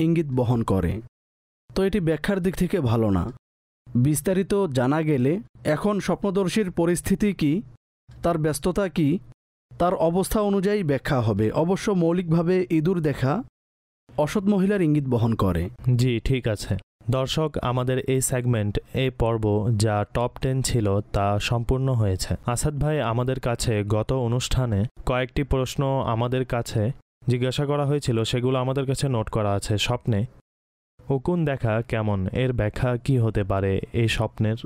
ইঙ্গিত বহন করে। তো এটি ব্যাখ্যার দিক থেকে ভালো না। বিস্তারিত জানা গেলে এখন স্বপ্নদর্শীর পরিস্থিতি কি, তার ব্যস্ততা কি, তার অবস্থা অনুযায়ী ব্যাখ্যা হবে। অবশ্য মৌলিকভাবে ইঁদুর দেখা অসৎ মহিলার ইঙ্গিত বহন করে। জি ঠিক আছে। দর্শক, আমাদের এই সেগমেন্ট, এই পর্ব যা টপ 10 ছিল তা সম্পূর্ণ হয়েছে। আসাদ ভাই, আমাদের কাছে গত অনুষ্ঠানে কয়েকটি প্রশ্ন আমাদের কাছে জিজ্ঞাসা করা হয়েছিল, সেগুলো আমাদের কাছে নোট করা আছে। স্বপ্নে উকুন দেখা কেমন, এর ব্যাখ্যা কি হতে পারে এই স্বপ্নের?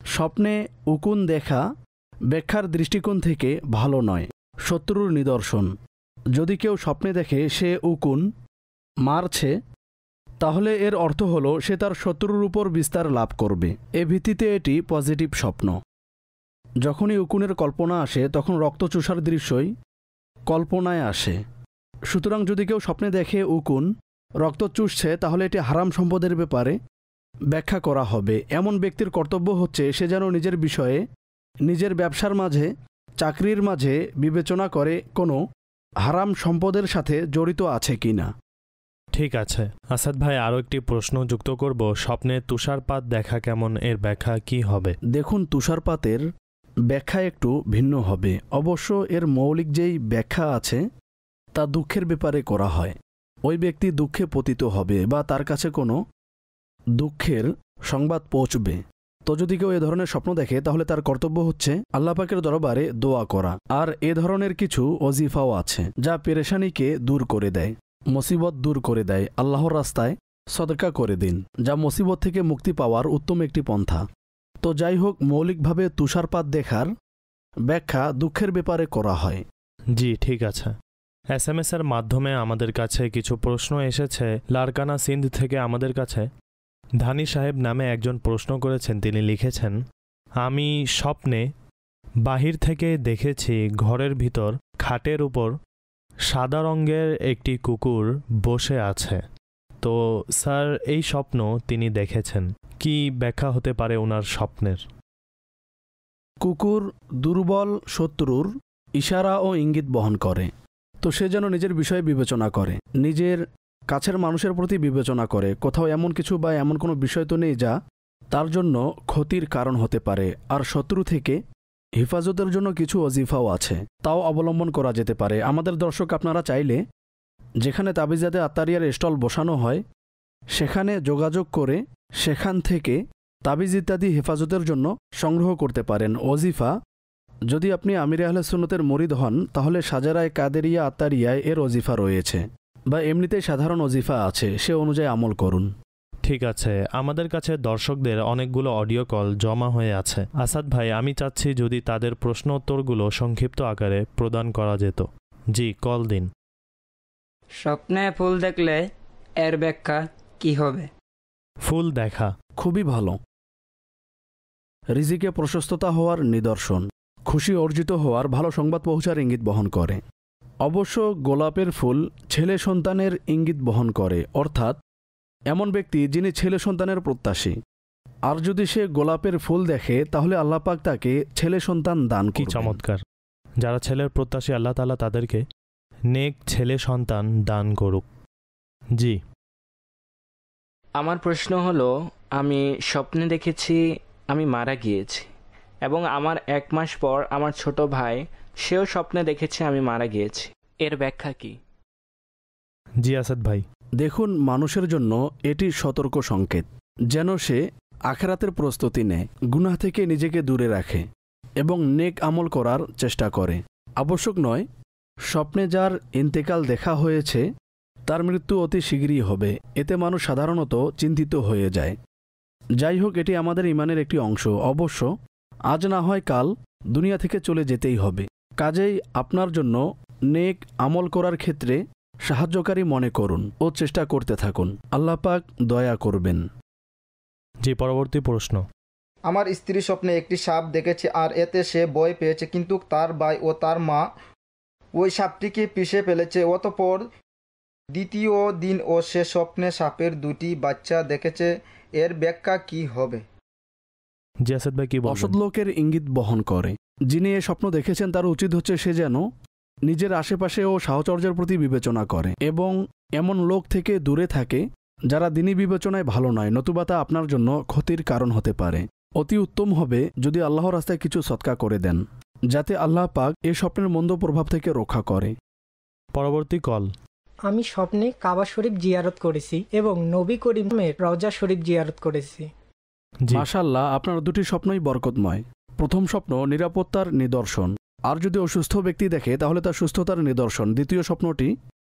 স্বপ্নে উকুন দেখা ব্যাখ্যার দৃষ্টিকোণ থেকে ভালো নয়, শত্রুর নিদর্শন। যদি কেউ স্বপ্নে দেখে সে উকুন মারছে, তাহলে এর অর্থ হলো সে তার শত্রুর উপর বিস্তার লাভ করবে। এ ভিত্তিতে এটি পজিটিভ স্বপ্ন। যখনই উকুনের কল্পনা আসে তখন রক্তচোষার দৃশ্যই কল্পনায় আসে। সুতরাং যদি কেউ স্বপ্নে দেখে উকুন রক্ত চুষছে, তাহলে এটি হারাম সম্পদের ব্যাপারে ব্যাখ্যা করা হবে। এমন ব্যক্তির কর্তব্য হচ্ছে সে যেন নিজের বিষয়ে, নিজের ব্যবসার মাঝে, চাকরির মাঝে বিবেচনা করে কোনো হারাম সম্পদের সাথে জড়িত আছে কিনা। ঠিক আছে আসাদ ভাই, আরও একটি প্রশ্ন যুক্ত করব। স্বপ্নে তুষারপাত দেখা কেমন, এর ব্যাখ্যা কি হবে? দেখুন, তুষারপাতের ব্যাখ্যা একটু ভিন্ন হবে। অবশ্য এর মৌলিক যেই ব্যাখ্যা আছে তা দুঃখের ব্যাপারে করা হয়। ওই ব্যক্তি দুঃখে পতিত হবে বা তার কাছে কোনো দুঃখের সংবাদ পৌঁছবে। তো যদি কেউ এ ধরনের স্বপ্ন দেখে তাহলে তার কর্তব্য হচ্ছে আল্লাহ পাকের দরবারে দোয়া করা। আর এ ধরনের কিছু ওজিফাও আছে যা পেরেশানিকে দূর করে দেয়, মুসিবত দূর করে দেয়। আল্লাহর রাস্তায় সদকা করে দিন, যা মুসিবত থেকে মুক্তি পাওয়ার উত্তম একটি পন্থা। তো যাই হোক, মৌলিকভাবে তুষারপাত দেখার ব্যাখ্যা দুঃখের ব্যাপারে করা হয়। জি ঠিক আছে। SMS এর মাধ্যমে আমাদের কাছে কিছু প্রশ্ন এসেছে। লারকানা সিন্ধ থেকে আমাদের কাছে ধানি সাহেব নামে একজন প্রশ্ন করেছেন। তিনি লিখেছেন, আমি স্বপ্নে বাহির থেকে দেখেছি ঘরের ভিতর খাটের উপর সাদা রঙের একটি কুকুর বসে আছে। তো স্যার, এই স্বপ্ন তিনি দেখেছেন, কি ব্যাখ্যা হতে পারে ওনার স্বপ্নের? কুকুর দুর্বল শত্রুর ইশারা ও ইঙ্গিত বহন করে। তো সে যেন নিজের বিষয়ে বিবেচনা করে, নিজের কাছের মানুষের প্রতি বিবেচনা করে। কোথাও এমন কিছু বা এমন কোনো বিষয় তো নেই যা তার জন্য ক্ষতির কারণ হতে পারে। আর শত্রু থেকে হেফাজতের জন্য কিছু ওজিফাও আছে, তাও অবলম্বন করা যেতে পারে। আমাদের দর্শক আপনারা চাইলে যেখানে তাবিজাদে আত্মারিয়ার স্টল বসানো হয় সেখানে যোগাযোগ করে সেখান থেকে তাবিজ ইত্যাদি হেফাজতের জন্য সংগ্রহ করতে পারেন। ওজিফা যদি আপনি আমিরে আহলে সুন্নতের মুরিদ হন তাহলে সাজারায় কাদেরিয়া আত্মারিয়ায় এর ওজিফা রয়েছে, বা এমনিতেই সাধারণ ওজিফা আছে, সে অনুযায়ী আমল করুন। ঠিক আছে, আমাদের কাছে দর্শকদের অনেকগুলো অডিও কল জমা হয়ে আছে। আসাদ ভাই, আমি চাচ্ছি যদি তাদের প্রশ্ন উত্তরগুলো সংক্ষিপ্ত আকারে প্রদান করা যেত। জি, কল দিন। স্বপ্নে ফুল দেখলে এর ব্যাখ্যা কি হবে? ফুল দেখা খুবই ভালো, রিজিকে প্রশস্ততা হওয়ার নিদর্শন, খুশি অর্জিত হওয়ার ভালো সংবাদ পৌঁছার ইঙ্গিত বহন করে। অবশ্য গোলাপের ফুল ছেলে সন্তানের ইঙ্গিত বহন করে, অর্থাৎ এমন ব্যক্তি যিনি ছেলে সন্তানের প্রত্যাশী। আর যদি সে গোলাপের ফুল দেখে তাহলে আল্লাহ পাক তাকে ছেলে সন্তান দান কি করবেন। চমৎকার! যারা ছেলের প্রত্যাশী আল্লাহ তাআলা তাদেরকে নেক ছেলে সন্তান দান করুক। জি, আমার প্রশ্ন হলো, আমি স্বপ্নে দেখেছি আমি মারা গিয়েছি এবং আমার 1 মাস পর আমার ছোট ভাই সেও স্বপ্নে দেখেছে আমি মারা গিয়েছি। এর ব্যাখ্যা কি? জি আসাদ ভাই, দেখুন, মানুষের জন্য এটি সতর্ক সংকেত যেন সে আখিরাতের প্রস্তুতি নেয়, গুনাহ থেকে নিজেকে দূরে রাখে এবং নেক আমল করার চেষ্টা করে। আবশ্যক নয় স্বপ্নে যার ইন্তেকাল দেখা হয়েছে তার মৃত্যু অতি শীঘ্রই হবে, এতে মানুষ সাধারণত চিন্তিত হয়ে যায়। যাই হোক, এটি আমাদের ইমানের একটি অংশ। অবশ্য আজ না হয় কাল দুনিয়া থেকে চলে যেতেই হবে, কাজেই আপনার জন্য নেক আমল করার ক্ষেত্রে সাহায্যকারী মনে করুন ও চেষ্টা করতে থাকুন, আল্লাহ পাক দয়া করবেন। জি, পরবর্তী প্রশ্ন। আমার স্ত্রী স্বপ্নে একটি সাপ দেখেছে আর এতে সে ভয় পেয়েছে, কিন্তু তার ভাই ও তার মা ওই সাপটিকে পিষে ফেলেছে। অতঃপর দ্বিতীয় দিন ও সে স্বপ্নে সাপের 2টি বাচ্চা দেখেছে। এর ব্যাখ্যা কি হবে? জি আসাদ ভাই, কি বলবেন? অসৎ লোকের ইঙ্গিত বহন করে। যিনি এ স্বপ্ন দেখেছেন তার উচিত হচ্ছে সে যেন নিজের আশেপাশে ও সাহচর্যের প্রতি বিবেচনা করে এবং এমন লোক থেকে দূরে থাকে যারা দিনী বিবেচনায় ভালো নয়, নতুবা তা আপনার জন্য ক্ষতির কারণ হতে পারে। অতি উত্তম হবে যদি আল্লাহর রাস্তায় কিছু সদকা করে দেন, যাতে আল্লাহ পাক এ স্বপ্নের মন্দ প্রভাব থেকে রক্ষা করে। পরবর্তী কল। আমি স্বপ্নে কাবা শরীফ জিয়ারত করেছি এবং নবী করিমের রওজা শরীফ জিয়ারত করেছি। মাশাআল্লাহ, আপনার 2টি স্বপ্নই বরকতময়। প্রথম স্বপ্ন নিরাপত্তার নিদর্শন, আর যদি অসুস্থ ব্যক্তি দেখে তাহলে তার সুস্থতার নিদর্শন। দ্বিতীয় স্বপ্নটি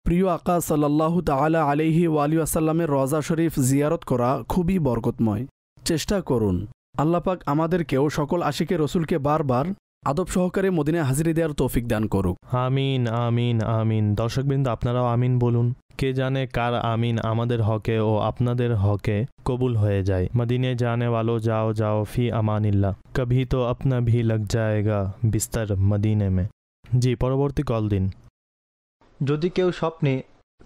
প্রিয় আকা সাল্লাল্লাহু তাআলা আলাইহি ওয়া আলিহি ওয়াসাল্লামের রওজা শরীফ জিয়ারত করা খুবই বরকতময়। চেষ্টা করুন আল্লাহ পাক আমাদেরকেও সকল আশিকে রসুলকে বারবার আদব সহকারে মদিনায় হাজিরি দেওয়ার তৌফিক দান করুক। আমিন আমিন আমিন। দর্শকবৃন্দ, আপনারাও আমিন বলুন। কে জানে কার আমিন আমাদের হকে ও আপনাদের হকে কবুল হয়ে যায়। মদিনে জানে वालो जाओ जाओ फी अमानिल्लाह, कभी तो अपना भी लग जाएगा बिस्तर मदीने में। জি, পরবর্তী কল দিন। যদি কেউ স্বপ্নে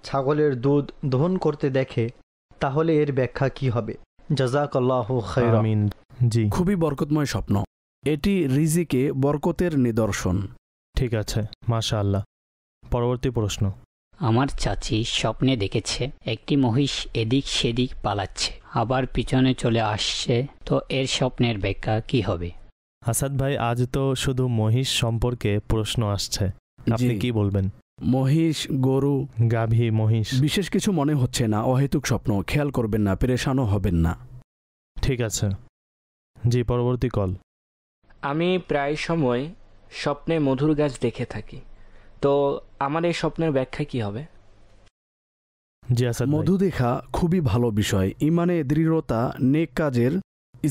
ছাগলের দুধ দহন করতে দেখে তাহলে এর ব্যাখ্যা কি হবে? জাযাকাল্লাহু খাইরা। আমিন। জি, খুবই বরকতময় স্বপ্ন, এটি রিজিকে বরকতের নিদর্শন। ঠিক আছে, মাশাআল্লাহ। পরবর্তী প্রশ্ন। আমার চাচি স্বপ্নে দেখেছে একটি মহিষ এদিক সেদিক পালাচ্ছে, আবার পিছনে চলে আসছে, তো এর স্বপ্নের ব্যাখ্যা কি হবে? আসাদ ভাই, আজ তো শুধু মহিষ সম্পর্কে প্রশ্ন আসছে, আপনি কি বলবেন? মহিষ, গরু, গাভী, মহিষ, বিশেষ কিছু মনে হচ্ছে না, অহেতুক স্বপ্ন, খেয়াল করবেন না, পেরেশানও হবেন না। ঠিক আছে। জি, পরবর্তী কল। আমি প্রায় সময় স্বপ্নে মধুর গাছ দেখে থাকি, তো আমার এই স্বপ্নের ব্যাখ্যা কি হবে? জি আসাদ ভাই। মধু দেখা খুবই ভালো বিষয়, ইমানে দৃঢ়তা, নেক কাজের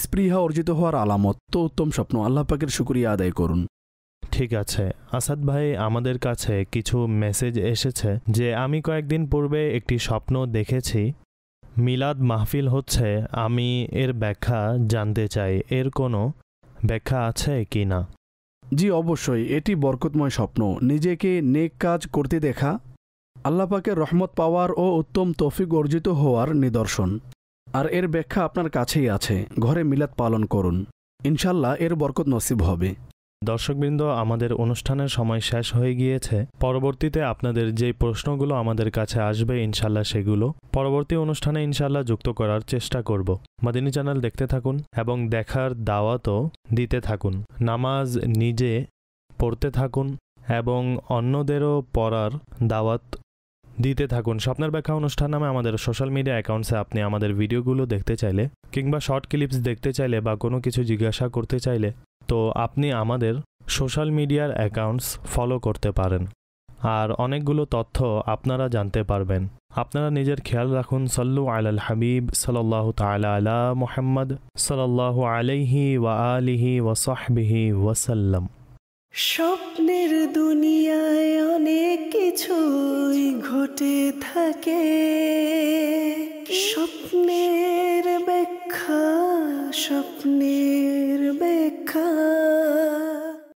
স্পৃহা অর্জিত হওয়ার আলামত। তো উত্তম স্বপ্ন, আল্লাহ পাকের শুকরিয়া আদায় করুন। ঠিক আছে আসাদ ভাই, আমাদের কাছে কিছু মেসেজ এসেছে যে আমি কয়েকদিন পূর্বে একটি স্বপ্ন দেখেছি মিলাদ মাহফিল হচ্ছে, আমি এর ব্যাখ্যা জানতে চাই, এর কোনো ব্যাখ্যা আছে কি না? জি অবশ্যই, এটি বরকতময় স্বপ্ন, নিজেকে নেক কাজ করতে দেখা আল্লাহ পাকের রহমত পাওয়ার ও উত্তম তৌফিক অর্জিত হওয়ার নিদর্শন। আর এর ব্যাখ্যা আপনার কাছেই আছে, ঘরে মিলাদ পালন করুন, ইনশাল্লাহ এর বরকত নসিব হবে। দর্শকবৃন্দ, আমাদের অনুষ্ঠানের সময় শেষ হয়ে গিয়েছে। পরবর্তীতে আপনাদের যেই প্রশ্নগুলো আমাদের কাছে আসবে ইনশাল্লাহ সেগুলো পরবর্তী অনুষ্ঠানে ইনশাল্লাহ যুক্ত করার চেষ্টা করব। মাদিনী চ্যানেল দেখতে থাকুন এবং দেখার দাওয়াতও দিতে থাকুন। নামাজ নিজে পড়তে থাকুন এবং অন্যদেরও পড়ার দাওয়াত দিতে থাকুন। স্বপ্নের ব্যাখ্যা অনুষ্ঠান নামে আমাদের সোশ্যাল মিডিয়া অ্যাকাউন্টসে আপনি আমাদের ভিডিওগুলো দেখতে চাইলে কিংবা শর্ট ক্লিপস দেখতে চাইলে বা কোনো কিছু জিজ্ঞাসা করতে চাইলে তো আপনি আমাদের সোশ্যাল মিডিয়ার অ্যাকাউন্টস ফলো করতে পারেন আর অনেকগুলো তথ্য আপনারা জানতে পারবেন। আপনারা নিজের খেয়াল রাখুন। সাল্লু আলাল হাবিব সাল্লাল্লাহু তাআলা আলা মুহাম্মদ সাল্লাল্লাহু আলাইহি ওয়া আলিহি ওয়া সাহবিহি ওয়াসাল্লাম। স্বপ্নের দুনিয়ায় অনেক কিছুই ঘটে থাকে।